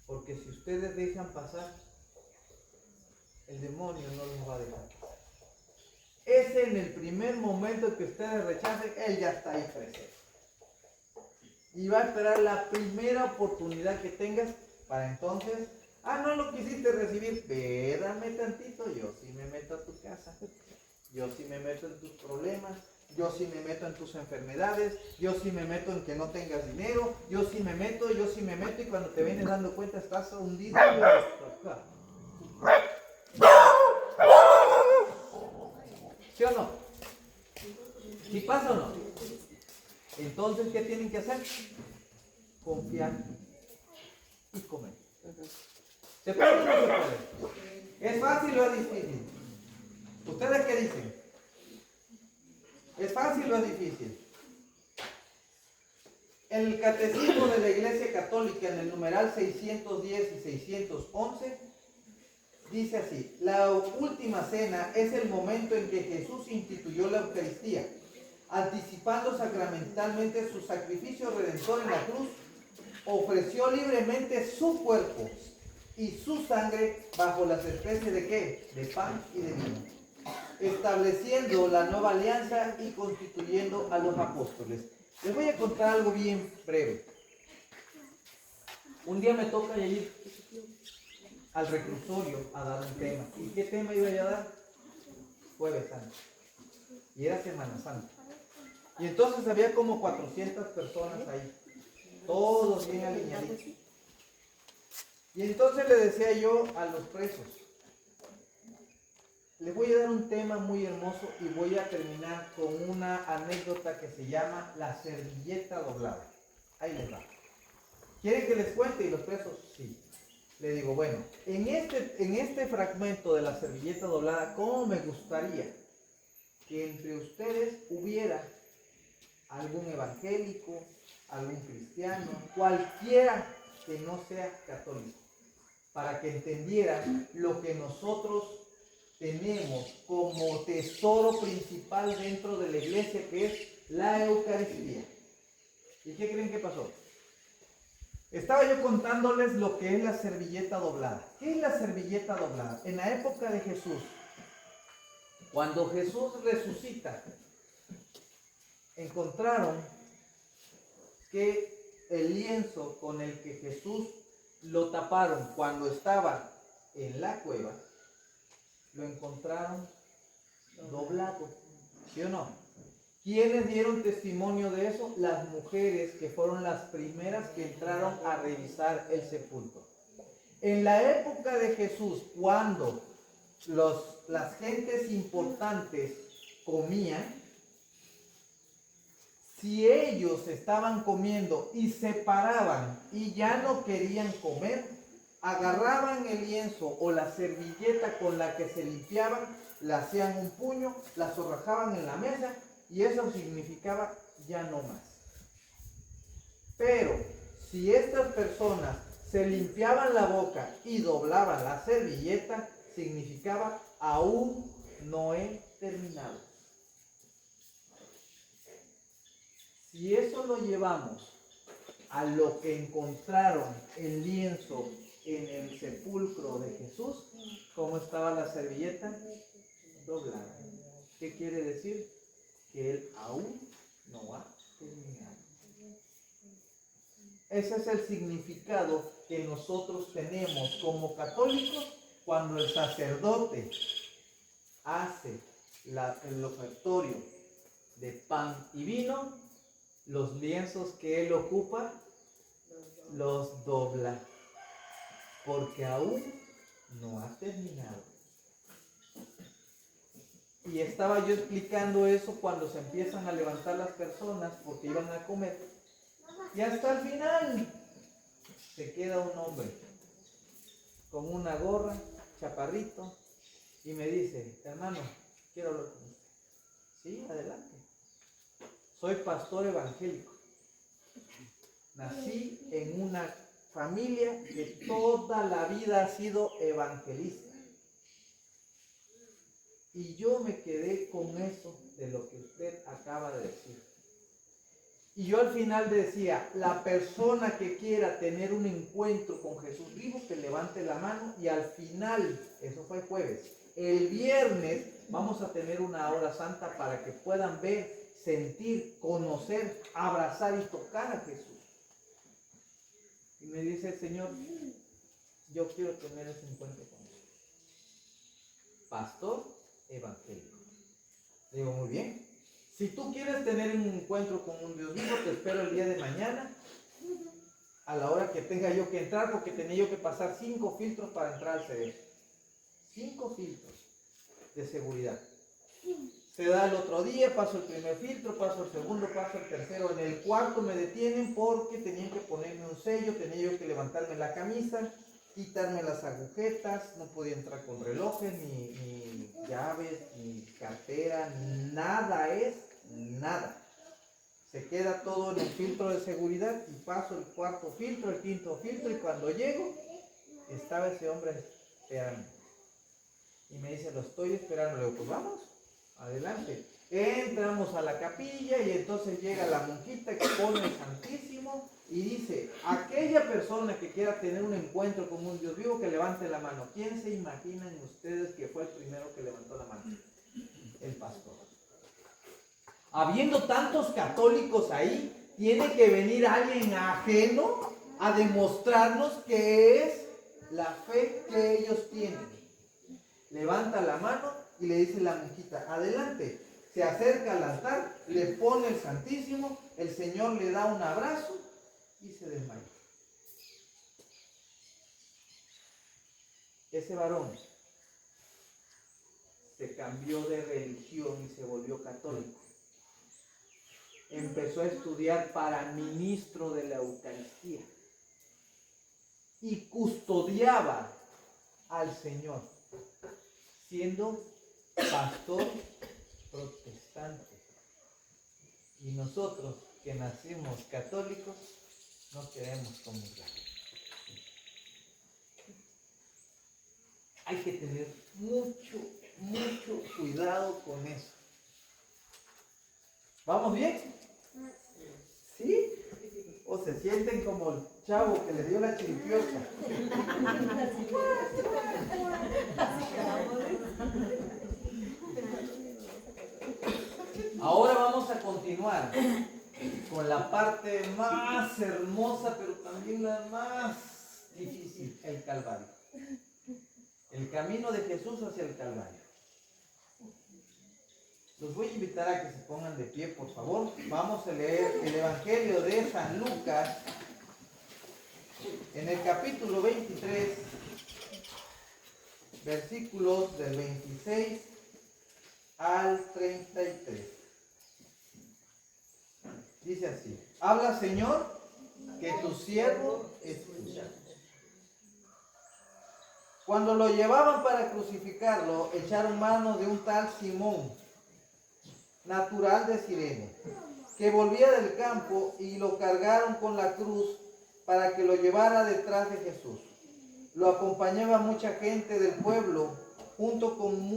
Porque si ustedes dejan pasar, el demonio no los va a dejar pasar. Es en el primer momento que ustedes rechacen, él ya está ahí presente. Y va a esperar la primera oportunidad que tengas para entonces, no lo quisiste recibir, espérame tantito, yo sí me meto a tu casa, yo sí me meto en tus problemas, yo sí me meto en tus enfermedades, yo sí me meto en que no tengas dinero, yo sí me meto, y cuando te vienes dando cuenta estás hundido. ¿Sí o no? ¿Sí pasa o no? Entonces, ¿qué tienen que hacer? Confiar y comer. ¿Se puede o no se puede? ¿Es fácil o es difícil? ¿Ustedes qué dicen? ¿Es fácil o es difícil? El Catecismo de la Iglesia Católica, en el numeral 610 y 611, dice así: la última cena es el momento en que Jesús instituyó la Eucaristía, anticipando sacramentalmente su sacrificio redentor en la cruz ofreció libremente su cuerpo y su sangre bajo las especies de ¿qué? De pan y de vino, estableciendo la nueva alianza y constituyendo a los apóstoles. Les voy a contar algo bien breve. Un día me toca ir al reclusorio a dar un tema. ¿Y qué tema iba yo a dar? Jueves Santo. Y era Semana Santa. Y entonces había como 400 personas ahí, todos bien alineaditos. Y entonces le decía yo a los presos, les voy a dar un tema muy hermoso y voy a terminar con una anécdota que se llama la servilleta doblada. Ahí les va. ¿Quieren que les cuente? Y los presos, sí. Le digo, bueno, en este fragmento de la servilleta doblada, ¿cómo me gustaría que entre ustedes hubiera algún evangélico, algún cristiano, cualquiera que no sea católico, para que entendieran lo que nosotros tenemos como tesoro principal dentro de la iglesia, que es la Eucaristía? ¿Y qué creen que pasó? Estaba yo contándoles lo que es la servilleta doblada. ¿Qué es la servilleta doblada? En la época de Jesús, cuando Jesús resucita, encontraron que el lienzo con el que Jesús lo taparon cuando estaba en la cueva, lo encontraron doblado. ¿Sí o no? ¿Quiénes dieron testimonio de eso? Las mujeres, que fueron las primeras que entraron a revisar el sepulcro. En la época de Jesús, cuando las gentes importantes comían, si ellos estaban comiendo y se paraban y ya no querían comer, agarraban el lienzo o la servilleta con la que se limpiaban, la hacían un puño, la zorrajaban en la mesa y eso significaba ya no más. Pero si estas personas se limpiaban la boca y doblaban la servilleta, significaba aún no he terminado. Si eso lo llevamos a lo que encontraron el lienzo en el sepulcro de Jesús, ¿cómo estaba la servilleta? Doblada. ¿Qué quiere decir? Que él aún no ha terminado. Ese es el significado que nosotros tenemos como católicos cuando el sacerdote hace el ofertorio de pan y vino. Los lienzos que él ocupa los dobla, porque aún no ha terminado. Y estaba yo explicando eso cuando se empiezan a levantar las personas porque iban a comer. Y hasta el final se queda un hombre con una gorra, chaparrito, y me dice, hermano, quiero hablar con usted. Sí, adelante. Soy pastor evangélico. Nací en una familia que toda la vida ha sido evangelista. Y yo me quedé con eso de lo que usted acaba de decir. Y yo al final decía, la persona que quiera tener un encuentro con Jesús vivo, que levante la mano, y al final, eso fue jueves, el viernes vamos a tener una hora santa para que puedan ver, sentir, conocer, abrazar y tocar a Jesús. Y me dice el Señor, yo quiero tener ese encuentro con Él. Pastor evangélico. Le digo, muy bien. Si tú quieres tener un encuentro con un Dios vivo, te espero el día de mañana a la hora que tenga yo que entrar, porque tenía yo que pasar 5 filtros para entrar al CD. 5 filtros de seguridad. Se da el otro día, paso el primer filtro, paso el segundo, paso el tercero. En el cuarto me detienen porque tenían que ponerme un sello, tenía yo que levantarme la camisa, quitarme las agujetas, no podía entrar con relojes, ni llaves, ni cartera, nada es nada. Se queda todo en el filtro de seguridad y paso el cuarto filtro, el quinto filtro, y cuando llego, estaba ese hombre esperando. Y me dice, lo estoy esperando. Le digo, pues vamos, adelante. Entramos a la capilla y entonces llega la monjita que pone el Santísimo y dice, aquella persona que quiera tener un encuentro con un Dios vivo, que levante la mano. ¿Quién se imaginan ustedes que fue el primero que levantó la mano? El pastor. Habiendo tantos católicos ahí, tiene que venir alguien ajeno a demostrarnos que es la fe que ellos tienen. Levanta la mano y le dice la monjita, adelante. Se acerca al altar, le pone el Santísimo, el Señor le da un abrazo y se desmaya. Ese varón se cambió de religión y se volvió católico. Empezó a estudiar para ministro de la Eucaristía y custodiaba al Señor, siendo pastor protestante. Y nosotros que nacimos católicos no queremos comulgar. Hay que tener mucho cuidado con eso. ¿Vamos bien? ¿Sí? ¿O se sienten como el chavo que le dio la chiripiosa? Ahora vamos a continuar con la parte más hermosa, pero también la más difícil, el Calvario. El camino de Jesús hacia el Calvario. Los voy a invitar a que se pongan de pie, por favor. Vamos a leer el Evangelio de San Lucas en el capítulo 23, versículos del 26 al 33. Dice así: habla, Señor, que tu siervo escucha. Cuando lo llevaban para crucificarlo, echaron mano de un tal Simón, natural de Cirene, que volvía del campo, y lo cargaron con la cruz para que lo llevara detrás de Jesús. Lo acompañaba mucha gente del pueblo, junto con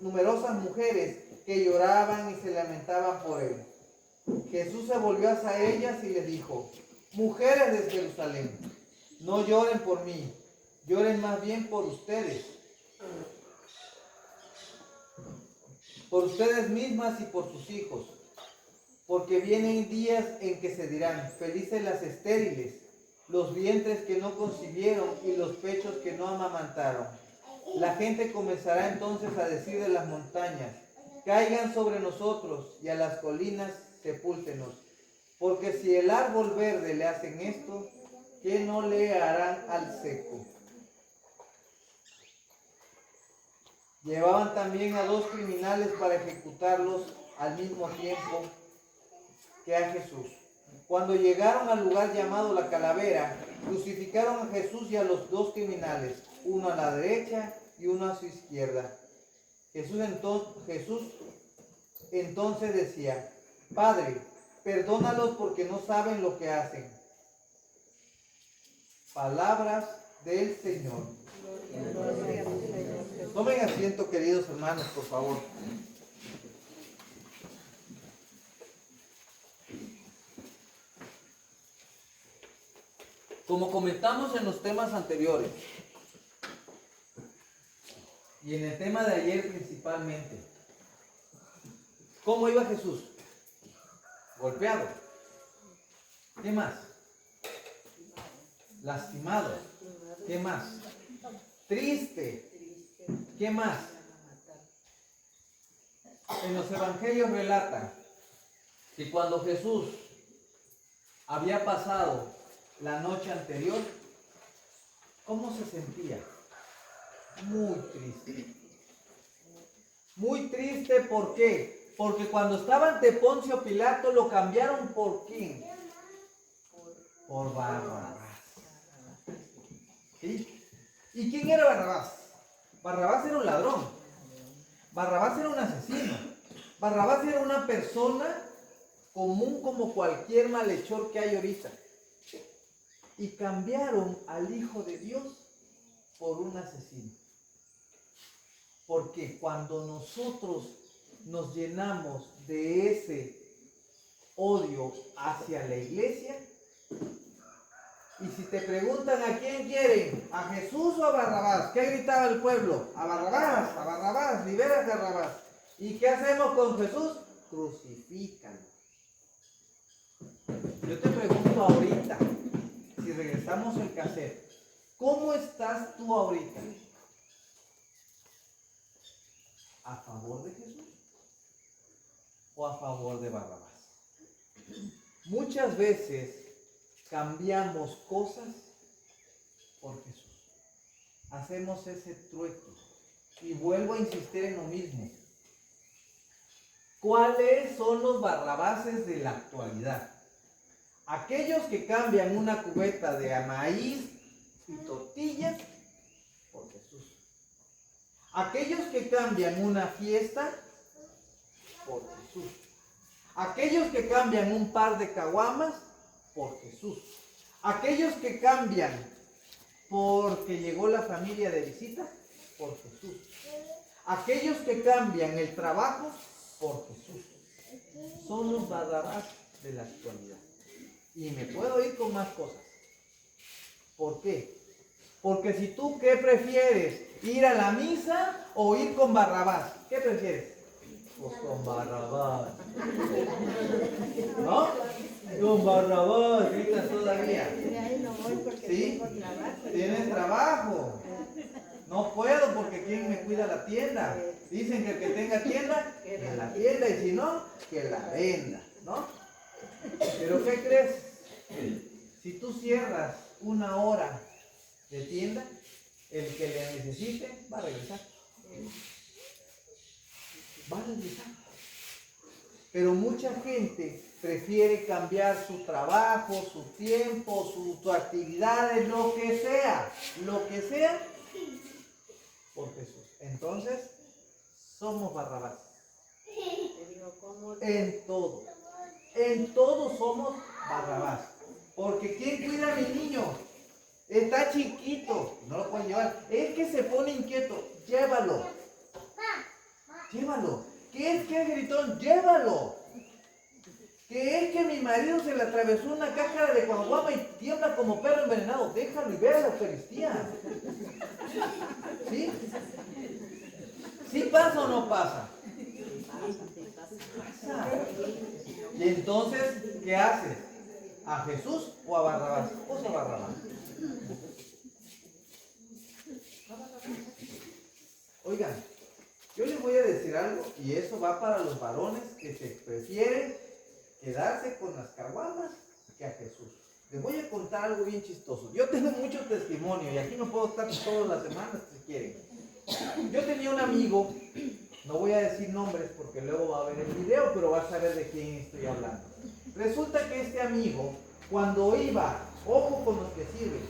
numerosas mujeres que lloraban y se lamentaban por él. Jesús se volvió hacia ellas y les dijo: mujeres de Jerusalén, no lloren por mí, lloren más bien por ustedes mismas y por sus hijos, porque vienen días en que se dirán: felices las estériles, los vientres que no concibieron y los pechos que no amamantaron. La gente comenzará entonces a decir de las montañas: caigan sobre nosotros, y a las colinas: sepúltenos. Porque si el árbol verde le hacen esto, ¿qué no le harán al seco? Llevaban también a 2 criminales para ejecutarlos al mismo tiempo que a Jesús. Cuando llegaron al lugar llamado La Calavera, crucificaron a Jesús y a los 2 criminales, uno a la derecha y uno a su izquierda. Jesús entonces decía: Padre, perdónalos porque no saben lo que hacen. Palabras del Señor. Tomen asiento, queridos hermanos, por favor. Como comentamos en los temas anteriores, y en el tema de ayer principalmente, ¿cómo iba Jesús? Golpeado. ¿Qué más? Lastimado. ¿Qué más? Triste. ¿Qué más? En los evangelios relata que cuando Jesús había pasado la noche anterior, ¿cómo se sentía? Muy triste. Muy triste, ¿por qué? Porque cuando estaba ante Poncio Pilato lo cambiaron ¿por quién? Por Barrabás. ¿Sí? ¿Y quién era Barrabás? Barrabás era un ladrón. Barrabás era un asesino. Barrabás era una persona común como cualquier malhechor que hay ahorita. Y cambiaron al Hijo de Dios por un asesino. Porque cuando nosotros nos llenamos de ese odio hacia la iglesia. Y si te preguntan a quién quieren, ¿a Jesús o a Barrabás? ¿Qué gritaba el pueblo? A Barrabás, libera a Barrabás. ¿Y qué hacemos con Jesús? Crucifícalo. Yo te pregunto ahorita, si regresamos al cassette, ¿cómo estás tú ahorita? ¿A favor de Jesús o a favor de Barrabás? Muchas veces cambiamos cosas por Jesús. Hacemos ese trueque. Y vuelvo a insistir en lo mismo. ¿Cuáles son los Barrabases de la actualidad? Aquellos que cambian una cubeta de maíz y tortillas por Jesús. Aquellos que cambian una fiesta por Jesús. Aquellos que cambian un par de caguamas por Jesús. Aquellos que cambian porque llegó la familia de visita por Jesús. Aquellos que cambian el trabajo por Jesús. Son los Barrabás de la actualidad. Y me puedo ir con más cosas. ¿Por qué? Porque si tú, ¿qué prefieres? ¿Ir a la misa o ir con Barrabás? ¿Qué prefieres? Pues con Barrabás. ¿No? Con Barrabás, gritas todavía. ¿Sí? Tienes trabajo. No puedo porque ¿quién me cuida la tienda? Dicen que el que tenga tienda, que la tienda, y si no, que la venda, ¿no? Pero ¿qué crees? Si tú cierras una hora de tienda, el que le necesite va a regresar. Va a regresar. Pero mucha gente prefiere cambiar su trabajo, su tiempo, sus actividades, lo que sea, por Jesús. Entonces, somos Barrabás. En todo somos Barrabás. Porque ¿quién cuida a mi niño? Está chiquito, no lo pueden llevar. Es que se pone inquieto, llévalo. Llévalo. ¿Qué es que es gritón? Llévalo. ¿Qué es que mi marido se le atravesó una cáscara de caguama y tiembla como perro envenenado? Déjalo y ve a la Eucaristía. ¿Sí? ¿Sí pasa o no pasa? Pasa. Y entonces, ¿qué haces? ¿A Jesús o a Barrabás? Pues a Barrabás. Oigan, yo les voy a decir algo, y eso va para los varones que se prefieren quedarse con las caguamas que a Jesús. Les voy a contar algo bien chistoso. Yo tengo mucho testimonio y aquí no puedo estar todas las semanas si quieren. Yo tenía un amigo, no voy a decir nombres porque luego va a ver el video, pero va a saber de quién estoy hablando. Resulta que este amigo, cuando iba, ojo con los que sirven,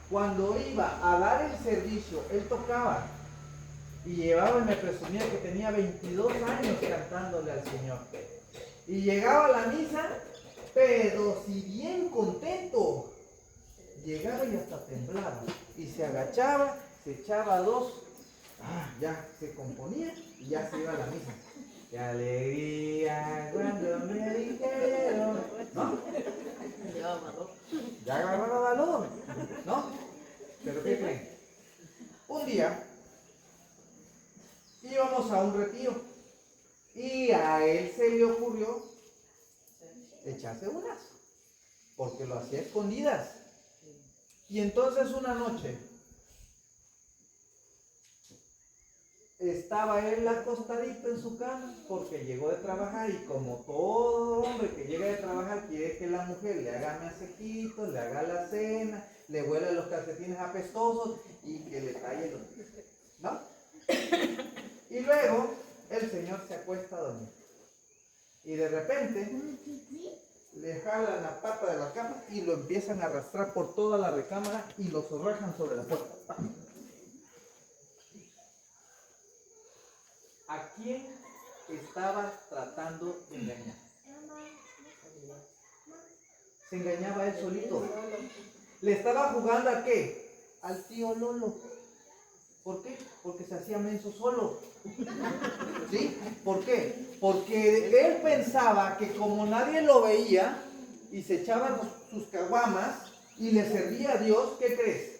cuando iba a dar el servicio, él tocaba y llevaba y me presumía que tenía 22 años cantándole al Señor. Y llegaba a la misa, pero si bien contento, llegaba y hasta temblaba. Y se agachaba, se echaba dos, ya se componía y ya se iba a la misa. ¡Qué alegría cuando me dijeron! ¿No? Ya agarraba valor, ¿no? ¿Pero qué creen? Un día íbamos a un retiro. Y a él se le ocurrió echarse unas, porque lo hacía a escondidas. Y entonces una noche estaba él acostadito en su cama, porque llegó de trabajar, y como todo hombre que llega de trabajar quiere que la mujer le haga masajitos, le haga la cena, le huele los calcetines apestosos y que le talle los... ¿no? Y luego el Señor se acuesta a dormir. Y de repente le jalan la pata de la cama y lo empiezan a arrastrar por toda la recámara y lo zorrajan sobre la puerta. ¿A quién estaba tratando de engañar? Se engañaba él solito. ¿Le estaba jugando a qué? Al tío Lolo. ¿Por qué? Porque se hacía menso solo. ¿Sí? ¿Por qué? Porque él pensaba que como nadie lo veía y se echaba sus caguamas y le servía a Dios, ¿qué crees?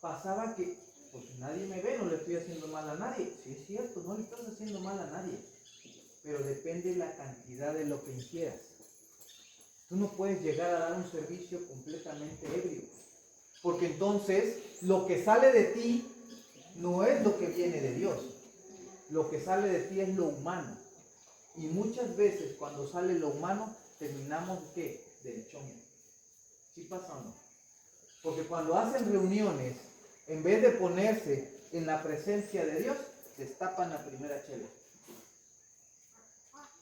Pasaba que, pues nadie me ve, no le estoy haciendo mal a nadie. Sí, es cierto, no le estás haciendo mal a nadie. Pero depende la cantidad de lo que ingieras. Tú no puedes llegar a dar un servicio completamente ebrio. Porque entonces lo que sale de ti no es lo que viene de Dios. Lo que sale de ti es lo humano. Y muchas veces cuando sale lo humano, terminamos ¿qué? Del chongo. ¿Sí pasa o no? Porque cuando hacen reuniones, en vez de ponerse en la presencia de Dios, destapan la primera chela.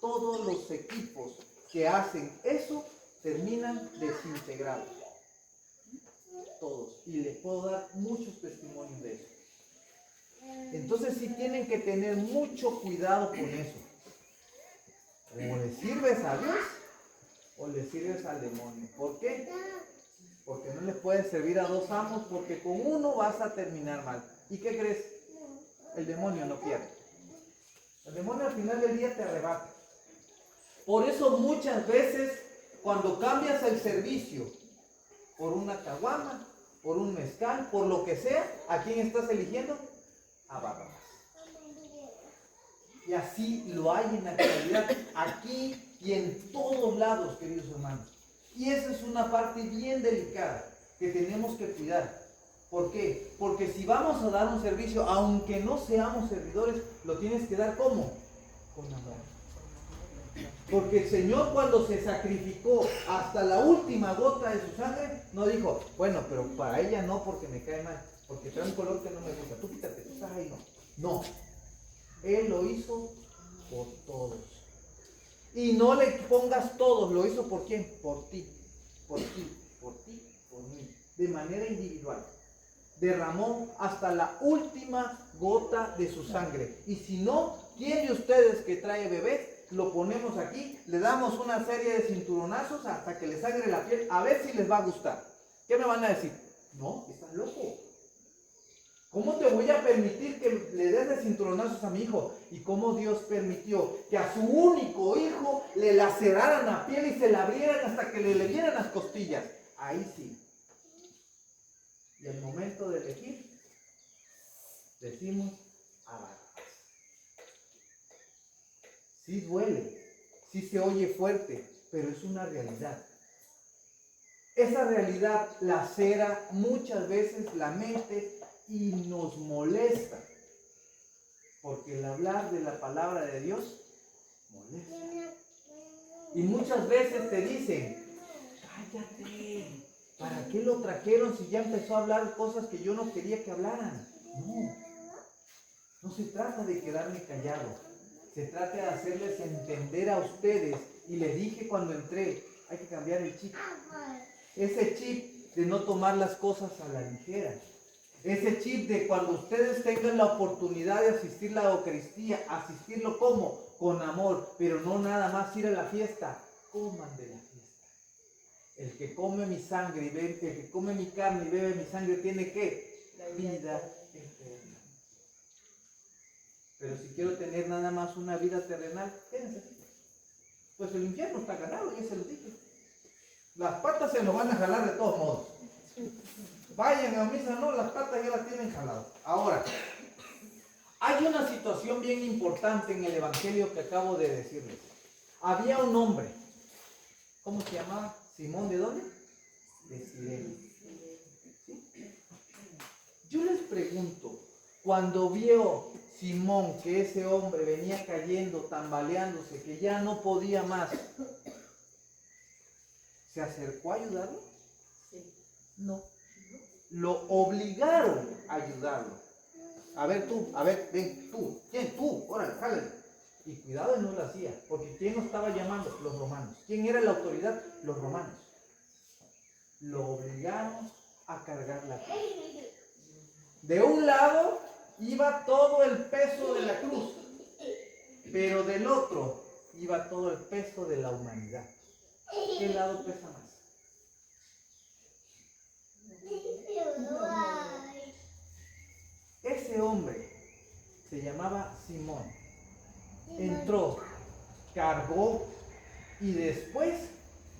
Todos los equipos que hacen eso terminan desintegrados. Todos. Y les puedo dar muchos testimonios de eso. Entonces sí tienen que tener mucho cuidado con eso. O le sirves a Dios o le sirves al demonio. ¿Por qué? Porque no les puedes servir a dos amos, porque con uno vas a terminar mal. ¿Y qué crees? El demonio no pierde. El demonio al final del día te arrebata. Por eso muchas veces cuando cambias el servicio por una caguama, por un mezcal, por lo que sea, ¿a quién estás eligiendo? A Barrabás. Y así lo hay en la actualidad, aquí y en todos lados, queridos hermanos. Y esa es una parte bien delicada que tenemos que cuidar. ¿Por qué? Porque si vamos a dar un servicio, aunque no seamos servidores, lo tienes que dar ¿cómo? Con amor. Porque el Señor cuando se sacrificó hasta la última gota de su sangre, no dijo, bueno, pero para ella no porque me cae mal, porque trae un color que no me gusta, tú quítate, tú estás ahí, no. No, Él lo hizo por todos. Y no le pongas todos, lo hizo por quién, por ti, por ti, por ti, por mí, de manera individual. Derramó hasta la última gota de su sangre. Y si no, ¿quién de ustedes que trae bebés? Lo ponemos aquí, le damos una serie de cinturonazos hasta que le sangre la piel, a ver si les va a gustar. ¿Qué me van a decir? No, estás loco. ¿Cómo te voy a permitir que le des de cinturonazos a mi hijo? ¿Y cómo Dios permitió que a su único hijo le laceraran la piel y se la abrieran hasta que le vieran las costillas? Ahí sí. Y al momento de elegir, decimos a Barrabás. Sí duele, sí se oye fuerte, pero es una realidad. Esa realidad lacera muchas veces la mente y nos molesta, porque el hablar de la palabra de Dios molesta. Y muchas veces te dicen, cállate, ¿para qué lo trajeron si ya empezó a hablar cosas que yo no quería que hablaran? No se trata de quedarme callado. Se trata de hacerles entender a ustedes, y les dije cuando entré, hay que cambiar el chip. Ese chip de no tomar las cosas a la ligera. Ese chip de cuando ustedes tengan la oportunidad de asistir a la Eucaristía, asistirlo ¿cómo? Con amor, pero no nada más ir a la fiesta, coman de la fiesta. El que come mi sangre y bebe, el que come mi carne y bebe mi sangre tiene ¿qué? Vida eterna. Pero si quiero tener nada más una vida terrenal, quédense así. Pues el infierno está ganado, ya se lo dije. Las patas se nos van a jalar de todos modos. Vayan a misa, no, las patas ya las tienen jaladas. Ahora, hay una situación bien importante en el evangelio que acabo de decirles. Había un hombre, ¿cómo se llamaba? Simón, ¿de dónde? De Cirene. ¿Sí? Yo les pregunto, cuando vio Simón que ese hombre venía cayendo, tambaleándose, que ya no podía más, ¿se acercó a ayudarlo? Sí. No. Lo obligaron a ayudarlo. A ver tú, a ver, ven, tú. ¿Quién? Tú, órale, jálale. Y cuidado, él no lo hacía, porque ¿quién lo estaba llamando? Los romanos. ¿Quién era la autoridad? Los romanos. Lo obligaron a cargar la cruz. De un lado iba todo el peso de la cruz, pero del otro iba todo el peso de la humanidad. ¿Qué lado pesa más? Ese hombre se llamaba Simón. Entró, cargó y después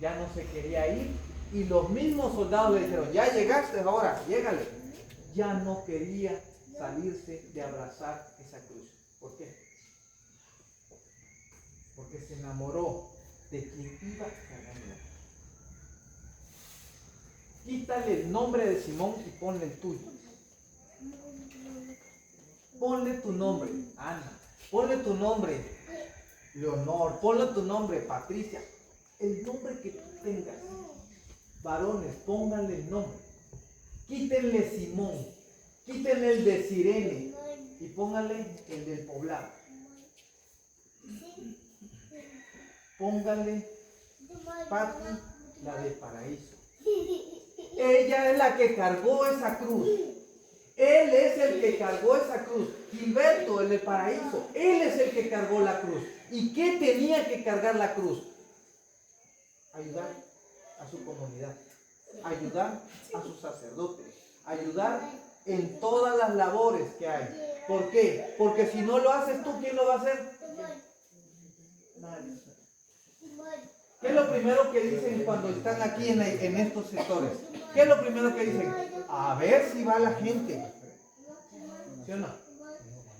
ya no se quería ir. Y los mismos soldados le dijeron, ya llegaste ahora, llégale. Ya no quería salirse de abrazar esa cruz. ¿Por qué? Porque se enamoró de quien iba cargando. Quítale el nombre de Simón y ponle el tuyo. Ponle tu nombre, Ana. Ponle tu nombre, Leonor. Ponle tu nombre, Patricia. El nombre que tú tengas. Varones, pónganle el nombre. Quítenle Simón. Quítenle el de Sirene. Y pónganle el del poblado. Pónganle Pati, la del paraíso. Ella es la que cargó esa cruz. Él es el que cargó esa cruz. Gilberto, el del paraíso, él es el que cargó la cruz. ¿Y qué tenía que cargar la cruz? Ayudar a su comunidad, ayudar a sus sacerdotes, ayudar en todas las labores que hay. ¿Por qué? Porque si no lo haces tú, ¿quién lo va a hacer? Nadie. ¿Qué es lo primero que dicen cuando están aquí en estos sectores? ¿Qué es lo primero que dicen? A ver si va la gente. ¿Sí o no?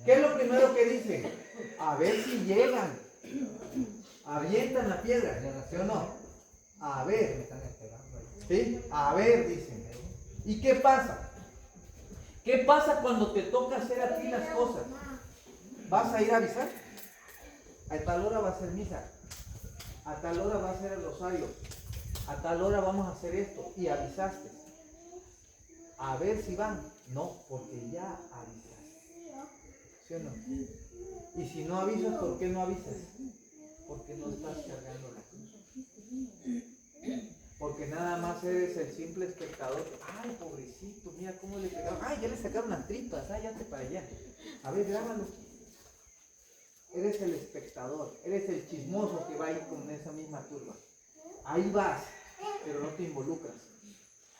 ¿Qué es lo primero que dicen? A ver si llegan. Avientan la piedra. ¿Sí o no? A ver. ¿Sí? A ver, dicen. ¿Y qué pasa? ¿Qué pasa cuando te toca hacer a ti las cosas? ¿Vas a ir a avisar? A tal hora va a ser misa. A tal hora va a ser el rosario. A tal hora vamos a hacer esto. Y avisaste. A ver si van. No, porque ya avisaste. ¿Sí o no? Y si no avisas, ¿por qué no avisas? Porque no estás cargando la cruz. Porque nada más eres el simple espectador. Ay, pobrecito, mira cómo le pegaron. Ay, ya le sacaron las tripas. Ay, ya te para allá. A ver, grábalo. Eres el espectador, eres el chismoso que va a ir con esa misma turba. Ahí vas, pero no te involucras.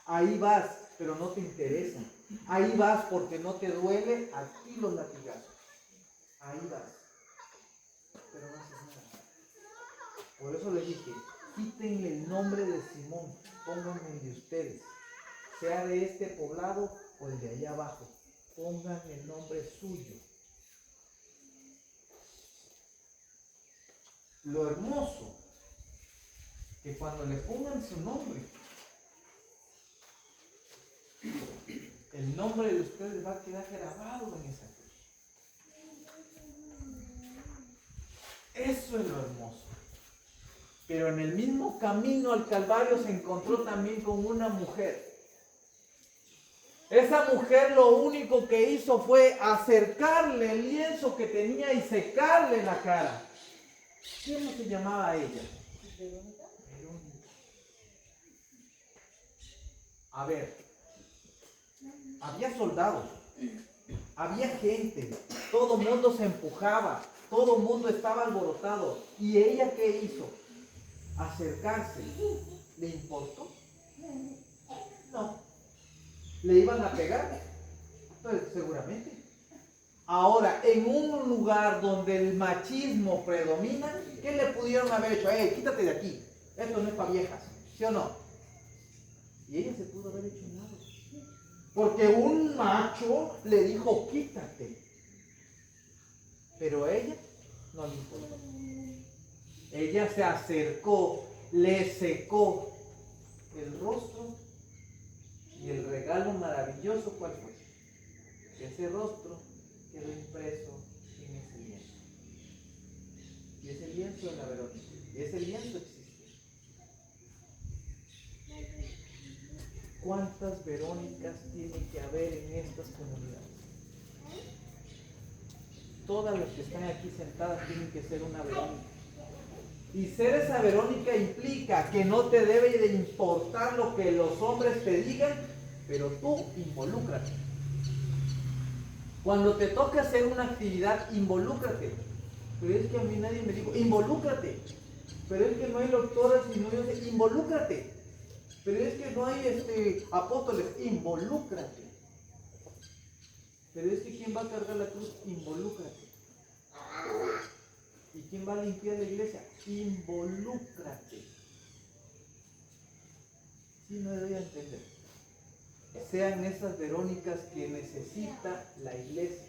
Ahí vas, pero no te interesa. Ahí vas porque no te duele a ti los latigazos. Ahí vas, pero no haces nada. Por eso les dije, quítenle el nombre de Simón, pónganme el de ustedes. Sea de este poblado o el de allá abajo. Pongan el nombre suyo. Lo hermoso, que cuando le pongan su nombre, el nombre de ustedes va a quedar grabado en esa cruz. Eso es lo hermoso. Pero en el mismo camino al Calvario se encontró también con una mujer. Esa mujer lo único que hizo fue acercarle el lienzo que tenía y secarle la cara. ¿Cómo se llamaba ella? Verónica. A ver, había soldados, había gente, todo el mundo se empujaba, todo el mundo estaba alborotado. ¿Y ella qué hizo? Acercarse. ¿Le importó? No. ¿Le iban a pegar? Pues seguramente. Ahora, en un lugar donde el machismo predomina, ¿qué le pudieron haber hecho? Quítate de aquí, esto no es para viejas, ¿sí o no? Y ella se pudo haber hecho nada. Porque un macho le dijo, quítate. Pero a ella no le importó. Ella se acercó, le secó el rostro y el regalo maravilloso, ¿cuál fue? Ese rostro quedó impreso en ese lienzo. Y ese lienzo es la Verónica. Y ese lienzo existe. ¿Cuántas Verónicas tiene que haber en estas comunidades? Todas las que están aquí sentadas tienen que ser una Verónica. Y ser esa Verónica implica que no te debe de importar lo que los hombres te digan, pero tú involúcrate. Cuando te toca hacer una actividad, involúcrate. Pero es que a mí nadie me dijo, involúcrate. Pero es que no hay doctoras y no hay, involúcrate. Pero es que no hay apóstoles, involúcrate. Pero es que ¿quién va a cargar la cruz? Involúcrate. ¿Y quién va a limpiar la iglesia? Involúcrate. Sí, no doy a entender. Sean esas Verónicas que necesita la iglesia.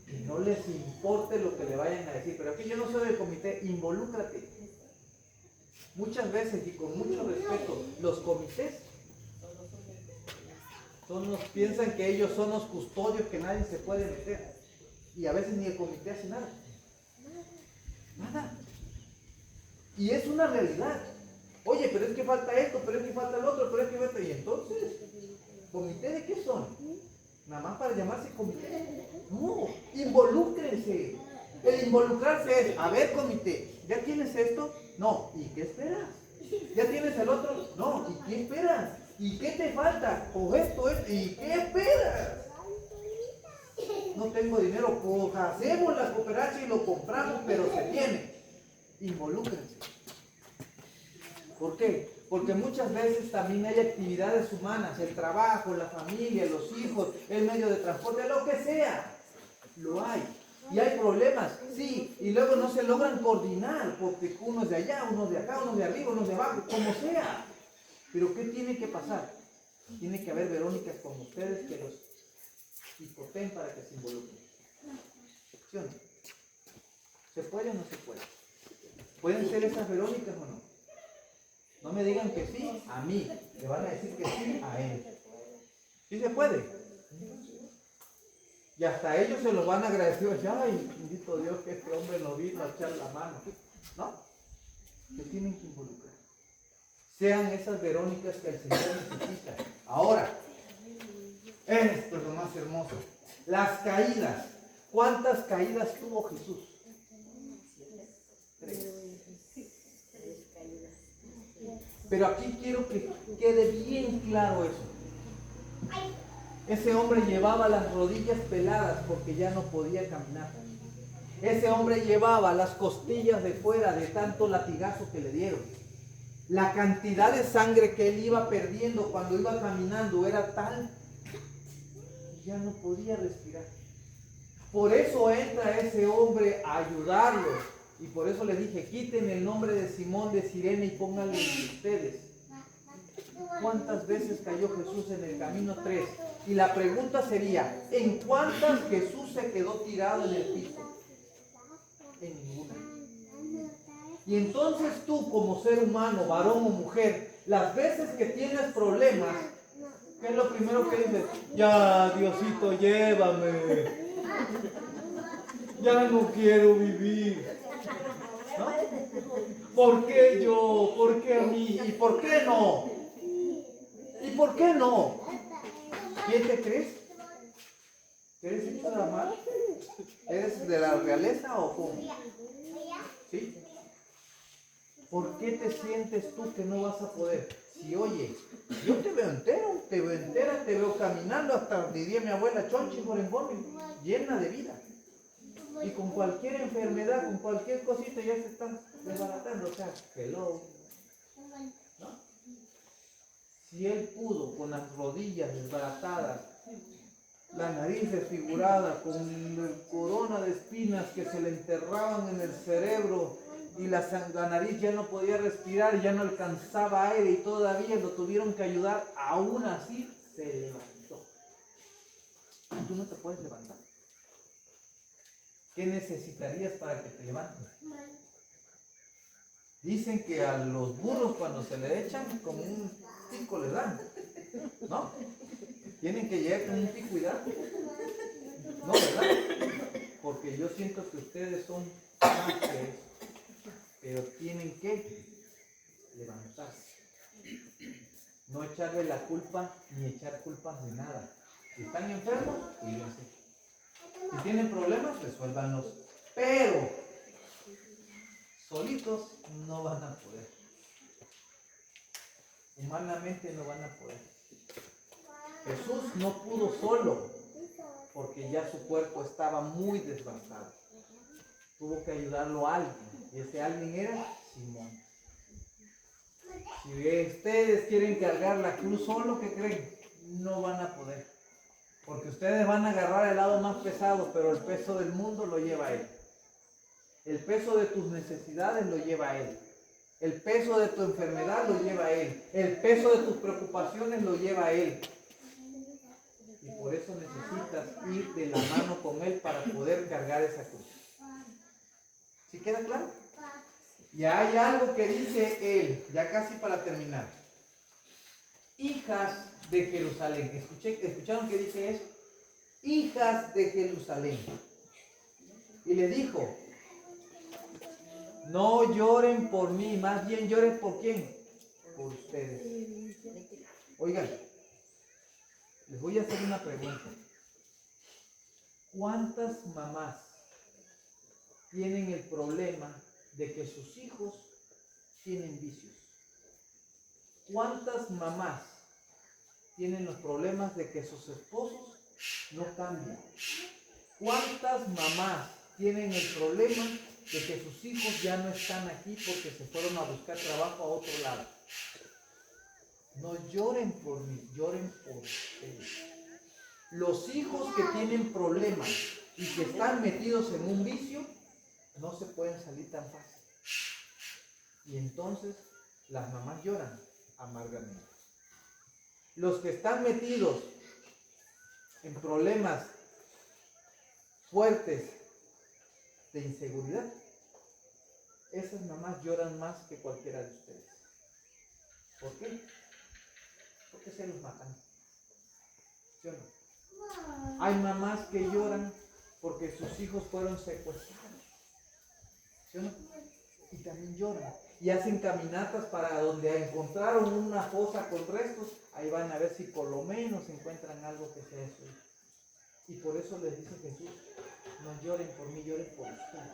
Y no les importe lo que le vayan a decir. Pero aquí yo no soy del comité, involúcrate. Muchas veces y con mucho respeto, los comités piensan que ellos son los custodios que nadie se puede meter. Y a veces ni el comité hace nada. Nada. Y es una realidad. Oye, pero es que falta esto, pero es que falta el otro, pero es que falta... Y entonces, ¿comité de qué son? Nada más para llamarse comité. No, involúcrense. El involucrarse es, a ver, comité, ¿ya tienes esto? No, ¿y qué esperas? ¿Ya tienes el otro? No, ¿y qué esperas? ¿Y qué te falta? O esto es, ¿y qué esperas? No tengo dinero, pues hacemos la cooperacha y lo compramos, pero se tiene. Involúcrense. ¿Por qué? Porque muchas veces también hay actividades humanas, el trabajo, la familia, los hijos, el medio de transporte, lo que sea. Lo hay. Y hay problemas, sí, y luego no se logran coordinar, porque uno es de allá, uno es de acá, uno es de arriba, uno es de abajo, como sea. Pero ¿qué tiene que pasar? Tiene que haber Verónicas como ustedes que los hipoten para que se involucren. ¿Sí o no? ¿Se puede o no se puede? ¿Pueden ser esas Verónicas o no? No me digan que sí a mí, le van a decir que sí a él. ¿Sí se puede? Y hasta ellos se los van a agradecer. Ay, bendito Dios que este hombre nos vino a echar la mano. ¿No? Se tienen que involucrar. Sean esas Verónicas que el Señor necesita. Ahora, esto es lo más hermoso. Las caídas. ¿Cuántas caídas tuvo Jesús? 3. Pero aquí quiero que quede bien claro eso. Ese hombre llevaba las rodillas peladas porque ya no podía caminar. Ese hombre llevaba las costillas de fuera de tanto latigazo que le dieron. La cantidad de sangre que él iba perdiendo cuando iba caminando era tal que ya no podía respirar. Por eso entra ese hombre a ayudarlos. Y por eso le dije, quiten el nombre de Simón de Cirene y pónganle ustedes. ¿Cuántas veces cayó Jesús en el camino? 3. Y la pregunta sería, ¿en cuántas Jesús se quedó tirado en el piso? En ninguna. Y entonces tú como ser humano, varón o mujer, las veces que tienes problemas, ¿qué es lo primero que dices? Ya, Diosito, llévame. Ya no quiero vivir. ¿No? ¿Por qué yo? ¿Por qué a mí? ¿Y por qué no? ¿Y por qué no? ¿Quién te crees? ¿Eres hecho de la mar? ¿Eres de la realeza o cómo? ¿Sí? ¿Por qué te sientes tú que no vas a poder? Si oye, yo te veo entero, te veo entera, te veo caminando hasta, diría mi abuela, chonchi morengón, llena de vida. Y con cualquier enfermedad, con cualquier cosita ya se están desbaratando. O sea, hello. ¿No? Si él pudo con las rodillas desbaratadas, la nariz desfigurada, con corona de espinas que se le enterraban en el cerebro y la nariz ya no podía respirar, ya no alcanzaba aire y todavía lo tuvieron que ayudar, aún así se levantó. Tú no te puedes levantar. ¿Qué necesitarías para que te levantes? Dicen que a los burros cuando se le echan como un pico le dan, ¿no? Tienen que llegar con un pico y dar. No, ¿verdad? Porque yo siento que ustedes son más que eso. Pero tienen que levantarse. No echarle la culpa ni echar culpas de nada. Si están enfermos, cuídense. Si tienen problemas, resuélvanlos. Pero solitos no van a poder. Humanamente no van a poder. Jesús no pudo solo porque ya su cuerpo estaba muy desgastado. Tuvo que ayudarlo a alguien. Y ese alguien era Simón. Si ustedes quieren cargar la cruz solo, ¿qué creen? No van a poder. Porque ustedes van a agarrar el lado más pesado, pero el peso del mundo lo lleva Él. El peso de tus necesidades lo lleva Él. El peso de tu enfermedad lo lleva Él. El peso de tus preocupaciones lo lleva Él. Y por eso necesitas ir de la mano con Él para poder cargar esa cruz. ¿Sí queda claro? Y hay algo que dice Él, ya casi para terminar. Hijas de Jerusalén. ¿Escucharon que dice eso? Hijas de Jerusalén. Y le dijo, no lloren por mí, más bien lloren por quién, por ustedes. Oigan, les voy a hacer una pregunta. ¿Cuántas mamás tienen el problema de que sus hijos tienen vicios? ¿Cuántas mamás tienen los problemas de que sus esposos no cambian? ¿Cuántas mamás tienen el problema de que sus hijos ya no están aquí porque se fueron a buscar trabajo a otro lado? No lloren por mí, lloren por ustedes. Los hijos que tienen problemas y que están metidos en un vicio no se pueden salir tan fácil. Y entonces las mamás lloran amargamente. Los que están metidos en problemas fuertes de inseguridad, esas mamás lloran más que cualquiera de ustedes. ¿Por qué? Porque se los matan. ¿Sí o no? Hay mamás que lloran porque sus hijos fueron secuestrados. ¿Sí o no? Y también lloran. Y hacen caminatas para donde encontraron una fosa con restos. Ahí van a ver si por lo menos encuentran algo que sea eso. Y por eso les dice Jesús, no lloren por mí, lloren por ustedes.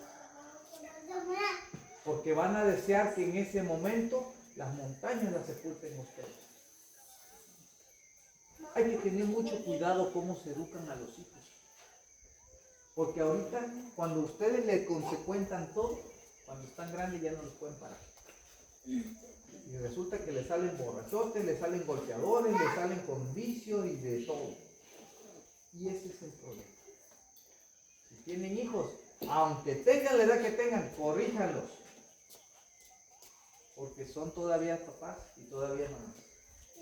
Porque van a desear que en ese momento las montañas las sepulten ustedes. Hay que tener mucho cuidado cómo se educan a los hijos. Porque ahorita, cuando ustedes le consecuentan todo, cuando están grandes ya no los pueden parar. Y resulta que le salen borrachotes, le salen golpeadores, le salen con vicios y de todo. Y ese es el problema. Si tienen hijos, aunque tengan la edad que tengan, corríjanlos. Porque son todavía papás y todavía mamás.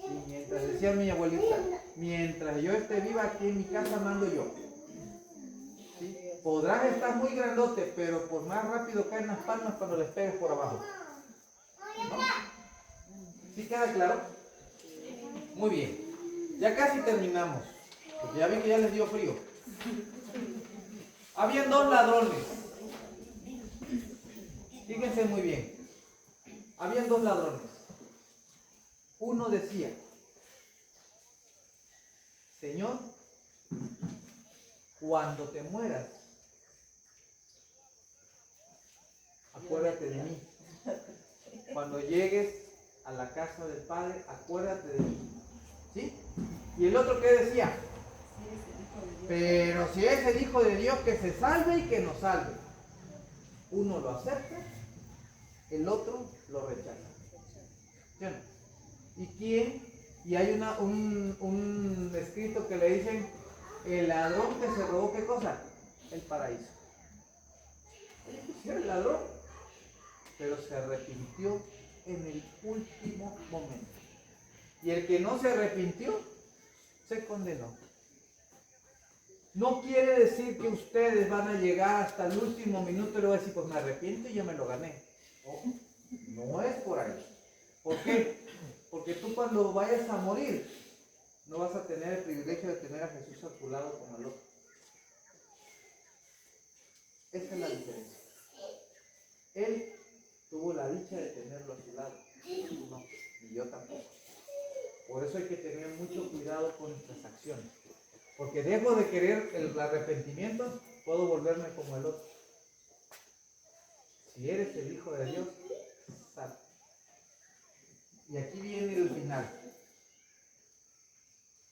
Y mientras, decía mi abuelita, mientras yo esté viva aquí en mi casa mando yo. ¿Sí? Podrás estar muy grandote, pero por más rápido caen las palmas cuando les pegues por abajo. ¿No? ¿Sí queda claro? Muy bien. Ya casi terminamos. Porque ya vi que ya les dio frío. Habían dos ladrones. Fíjense muy bien. Habían dos ladrones. Uno decía, Señor, cuando te mueras, acuérdate de mí. Cuando llegues a la casa del Padre, acuérdate de mí. ¿Sí? Y el otro que decía, pero si es el Hijo de Dios, que se salve y que nos salve. Uno lo acepta, el otro lo rechaza. ¿Sí o no? ¿Y quién? Y hay un escrito que le dicen, el ladrón que se robó, ¿qué cosa? El paraíso. Era el ladrón, pero se arrepintió en el último momento. Y el que no se arrepintió, se condenó. No quiere decir que ustedes van a llegar hasta el último minuto y le van a decir, pues me arrepiento y yo me lo gané. No es por ahí. ¿Por qué? Porque tú cuando vayas a morir, no vas a tener el privilegio de tener a Jesús a tu lado como el otro. Esa es la diferencia. Él tuvo la dicha de tenerlo a su lado. Tú no, y yo tampoco. Por eso hay que tener mucho cuidado con nuestras acciones. Porque dejo de querer el arrepentimiento, puedo volverme como el otro. Si eres el Hijo de Dios, sal. Y aquí viene el final.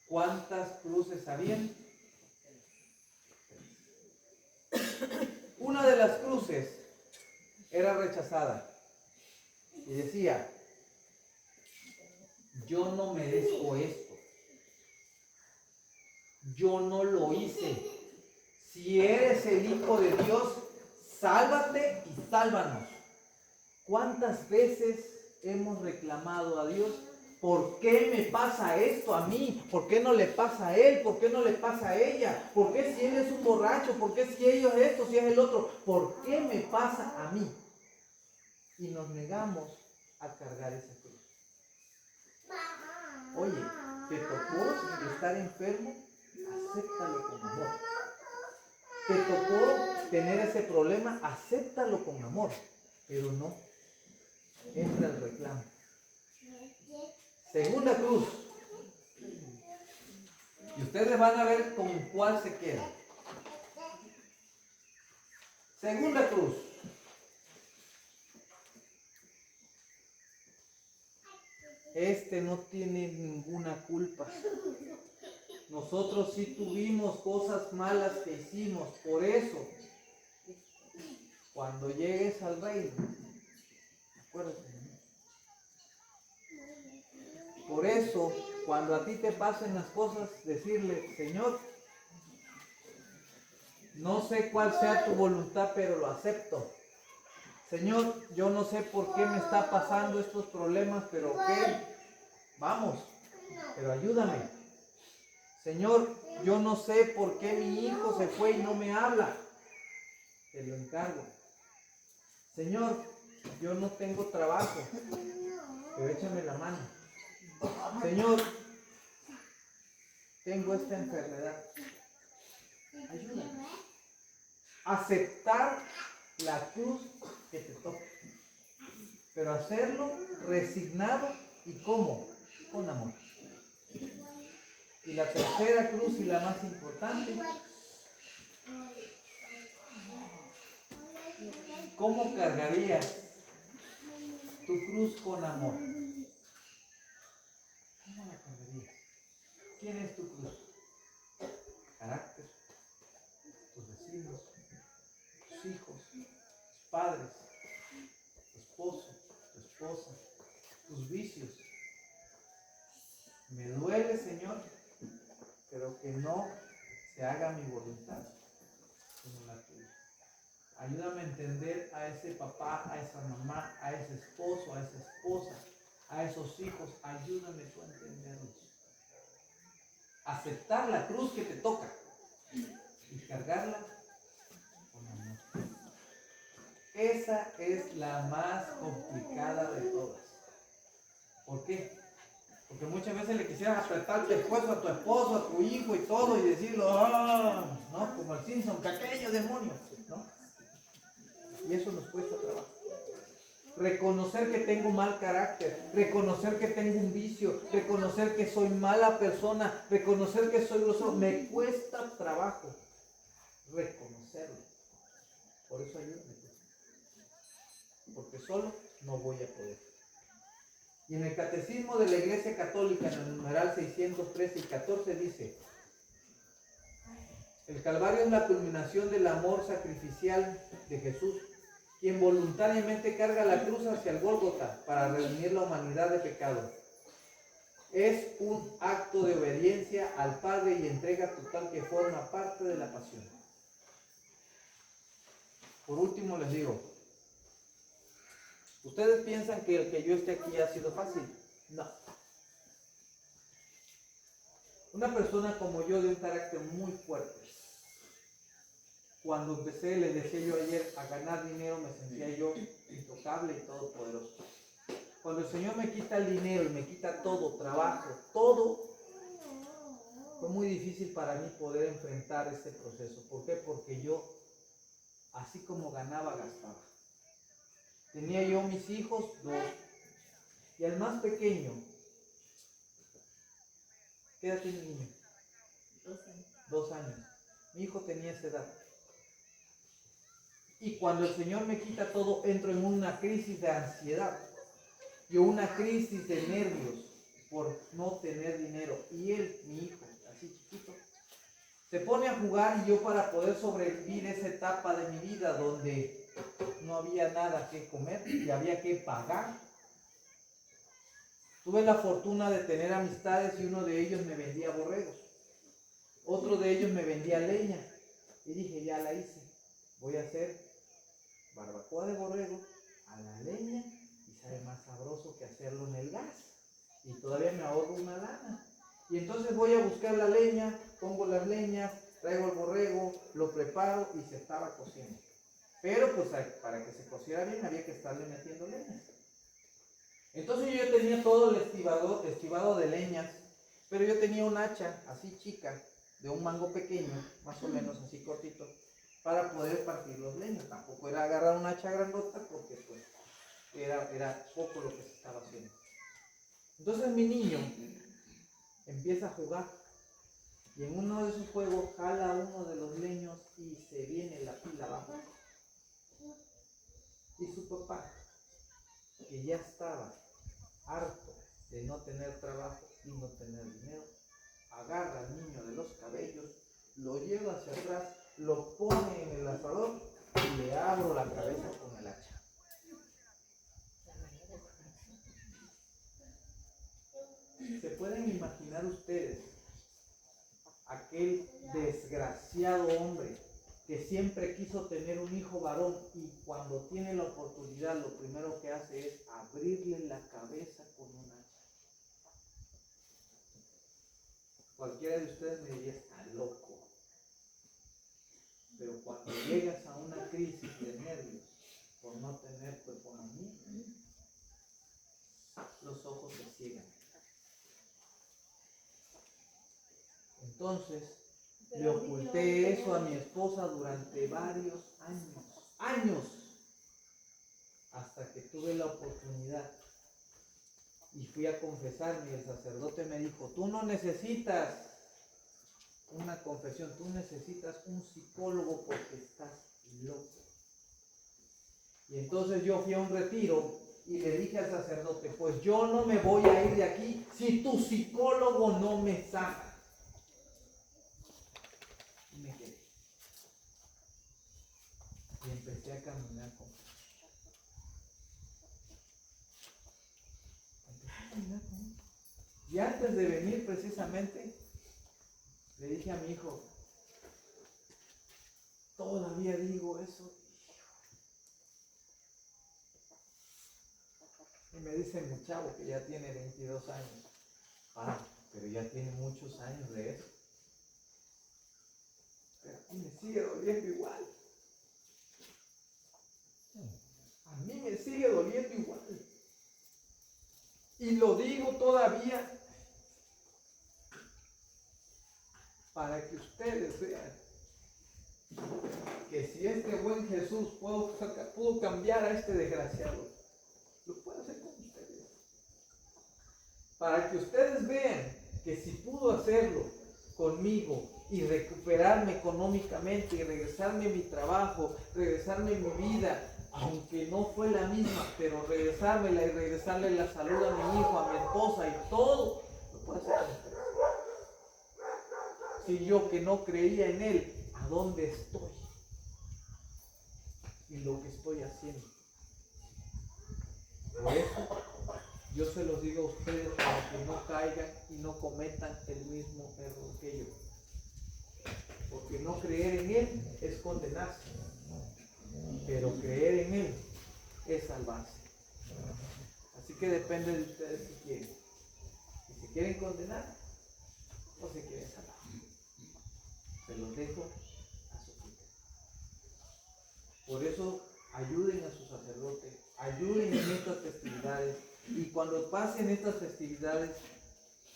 ¿Cuántas cruces habían? Una de las cruces era rechazada. Y decía, yo no merezco esto. yo no lo hice. Si eres el Hijo de Dios, sálvate y sálvanos. ¿Cuántas veces hemos reclamado a Dios? ¿Por qué me pasa esto a mí? ¿Por qué no le pasa a él? ¿Por qué no le pasa a ella? ¿Por qué si él es un borracho? ¿Por qué si ellos es esto, si es el otro? ¿Por qué me pasa a mí? Y nos negamos a cargar esa cruz. Oye, ¿te tocó estar enfermo? Acéptalo con amor. ¿Te tocó tener ese problema? Acéptalo con amor. Pero no entra el reclamo. Segunda cruz. Y ustedes van a ver con cuál se queda. Segunda cruz. Este no tiene ninguna culpa. Nosotros sí tuvimos cosas malas que hicimos. Por eso, cuando llegues al reino, acuérdate de mí. Por eso, cuando a ti te pasen las cosas, decirle, Señor, no sé cuál sea tu voluntad, pero lo acepto. Señor, yo no sé por qué me está pasando estos problemas, pero ok, vamos, pero ayúdame. Señor, yo no sé por qué mi hijo se fue y no me habla. Te lo encargo. Señor, yo no tengo trabajo, pero échame la mano. Señor, tengo esta enfermedad. Ayúdame. Aceptar la cruz que te toca. Pero hacerlo resignado y ¿cómo? Con amor. Y la tercera cruz y la más importante, ¿cómo cargarías tu cruz con amor? ¿Cómo la cargarías? ¿Quién es tu cruz? Carácter, tus vecinos, tus hijos, tus padres, tu esposo, tu esposa, tus vicios. Me duele, Señor, pero que no se haga mi voluntad, sino la tuya. Ayúdame a entender a ese papá, a esa mamá, a ese esposo, a esa esposa, a esos hijos. Ayúdame tú a entenderlos. Aceptar la cruz que te toca y cargarla con amor. Esa es la más complicada de todas. ¿Por qué? Porque muchas veces le quisieras apretar el pescuezo a tu esposo, a tu hijo y todo y decirlo, ¿no? Como el Simpson, pequeño demonio, ¿no? Y eso nos cuesta trabajo. Reconocer que tengo mal carácter, reconocer que tengo un vicio, reconocer que soy mala persona, reconocer que soy grosero, me cuesta trabajo reconocerlo. Por eso ayúdame tú. Porque solo no voy a poder. Y en el Catecismo de la Iglesia Católica, en el numeral 613 y 14 dice: el Calvario es la culminación del amor sacrificial de Jesús, quien voluntariamente carga la cruz hacia el Gólgota para redimir la humanidad de pecado. Es un acto de obediencia al Padre y entrega total que forma parte de la pasión. Por último les digo, ¿ustedes piensan que el que yo esté aquí ha sido fácil? No. Una persona como yo, de un carácter muy fuerte, cuando empecé, les decía yo ayer, a ganar dinero, me sentía yo intocable y todopoderoso. Cuando el Señor me quita el dinero y me quita todo, trabajo, todo, fue muy difícil para mí poder enfrentar ese proceso. ¿Por qué? Porque yo, así como ganaba, gastaba. Tenía yo mis hijos, 2, y al más pequeño, ¿qué edad tiene el niño? 2 años. 2 años. Mi hijo tenía esa edad. Y cuando el Señor me quita todo, entro en una crisis de ansiedad y una crisis de nervios por no tener dinero. Y él, mi hijo, así chiquito, se pone a jugar, y yo, para poder sobrevivir esa etapa de mi vida donde no había nada que comer y había que pagar, tuve la fortuna de tener amistades y uno de ellos me vendía borregos. Otro de ellos me vendía leña y dije, ya la hice, voy a hacer barbacoa de borrego a la leña y sabe más sabroso que hacerlo en el gas y todavía me ahorro una lana. Y entonces voy a buscar la leña, pongo las leñas, traigo el borrego, lo preparo y se estaba cociendo. Pero pues para que se cociera bien había que estarle metiendo leñas. Entonces yo tenía todo el estivado de leñas, pero yo tenía un hacha así chica, de un mango pequeño, más o menos así cortito, para poder partir los leños. Tampoco era agarrar una hacha grandota porque pues era poco lo que se estaba haciendo. Entonces mi niño empieza a jugar y en uno de esos juegos jala uno de los leños y se viene la pila abajo. Y su papá, que ya estaba harto de no tener trabajo y no tener dinero, agarra al niño de los cabellos, lo lleva hacia atrás, lo pone en el asador y le abro la cabeza con el hacha. ¿Se pueden imaginar ustedes aquel desgraciado hombre que siempre quiso tener un hijo varón y cuando tiene la oportunidad lo primero que hace es abrirle la cabeza con un hacha? Cualquiera de ustedes me diría, está loco. Pero cuando llegas a una crisis de nervios por no tener tu economía, los ojos se ciegan. Entonces, le oculté eso a mi esposa durante varios años, hasta que tuve la oportunidad y fui a confesarme y el sacerdote me dijo, tú no necesitas una confesión, tú necesitas un psicólogo porque estás loco. Y entonces yo fui a un retiro y le dije al sacerdote, pues yo no me voy a ir de aquí si tu psicólogo no me sana. Y me quedé. Y empecé a caminar con él. Y antes de venir precisamente, le dije a mi hijo, todavía digo eso. Y me dice mi chavo que ya tiene 22 años. Pero ya tiene muchos años de eso. Pero a mí me sigue doliendo igual. A mí me sigue doliendo igual. Y lo digo todavía para que ustedes vean que si este buen Jesús pudo cambiar a este desgraciado, lo puede hacer con ustedes. Para que ustedes vean que si pudo hacerlo conmigo y recuperarme económicamente y regresarme mi trabajo, regresarme mi vida, aunque no fue la misma, pero regresármela y regresarle la salud a mi hijo, a mi esposa y todo, lo puedo hacer con ustedes. Si yo que no creía en él, ¿a dónde estoy? Y lo que estoy haciendo. Por eso yo se los digo a ustedes para que no caigan y no cometan el mismo error que yo. Porque no creer en él es condenarse, pero creer en él es salvarse. Así que depende de ustedes si quieren. Si se quieren condenar o se quieren salvar. Se los dejo a su vida. Por eso ayuden a su sacerdote, ayuden en estas festividades y cuando pasen estas festividades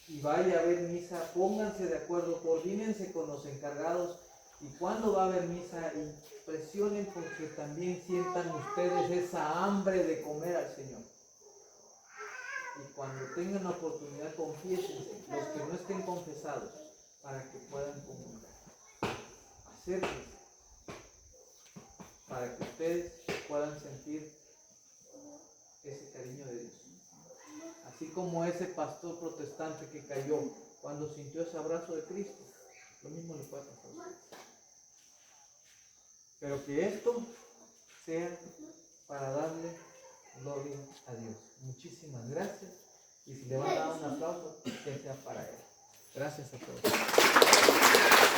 y vaya a haber misa, pónganse de acuerdo, coordínense con los encargados y cuando va a haber misa y presionen porque también sientan ustedes esa hambre de comer al Señor. Y cuando tengan la oportunidad, confiésense, los que no estén confesados, para que puedan comulgar. Acérquense, para que ustedes puedan sentir ese cariño de Dios. Así como ese pastor protestante que cayó cuando sintió ese abrazo de Cristo, lo mismo le puede pasar a ustedes. Pero que esto sea para darle gloria a Dios. Muchísimas gracias. Y si le van a dar un aplauso, que sea para Él. Gracias a todos.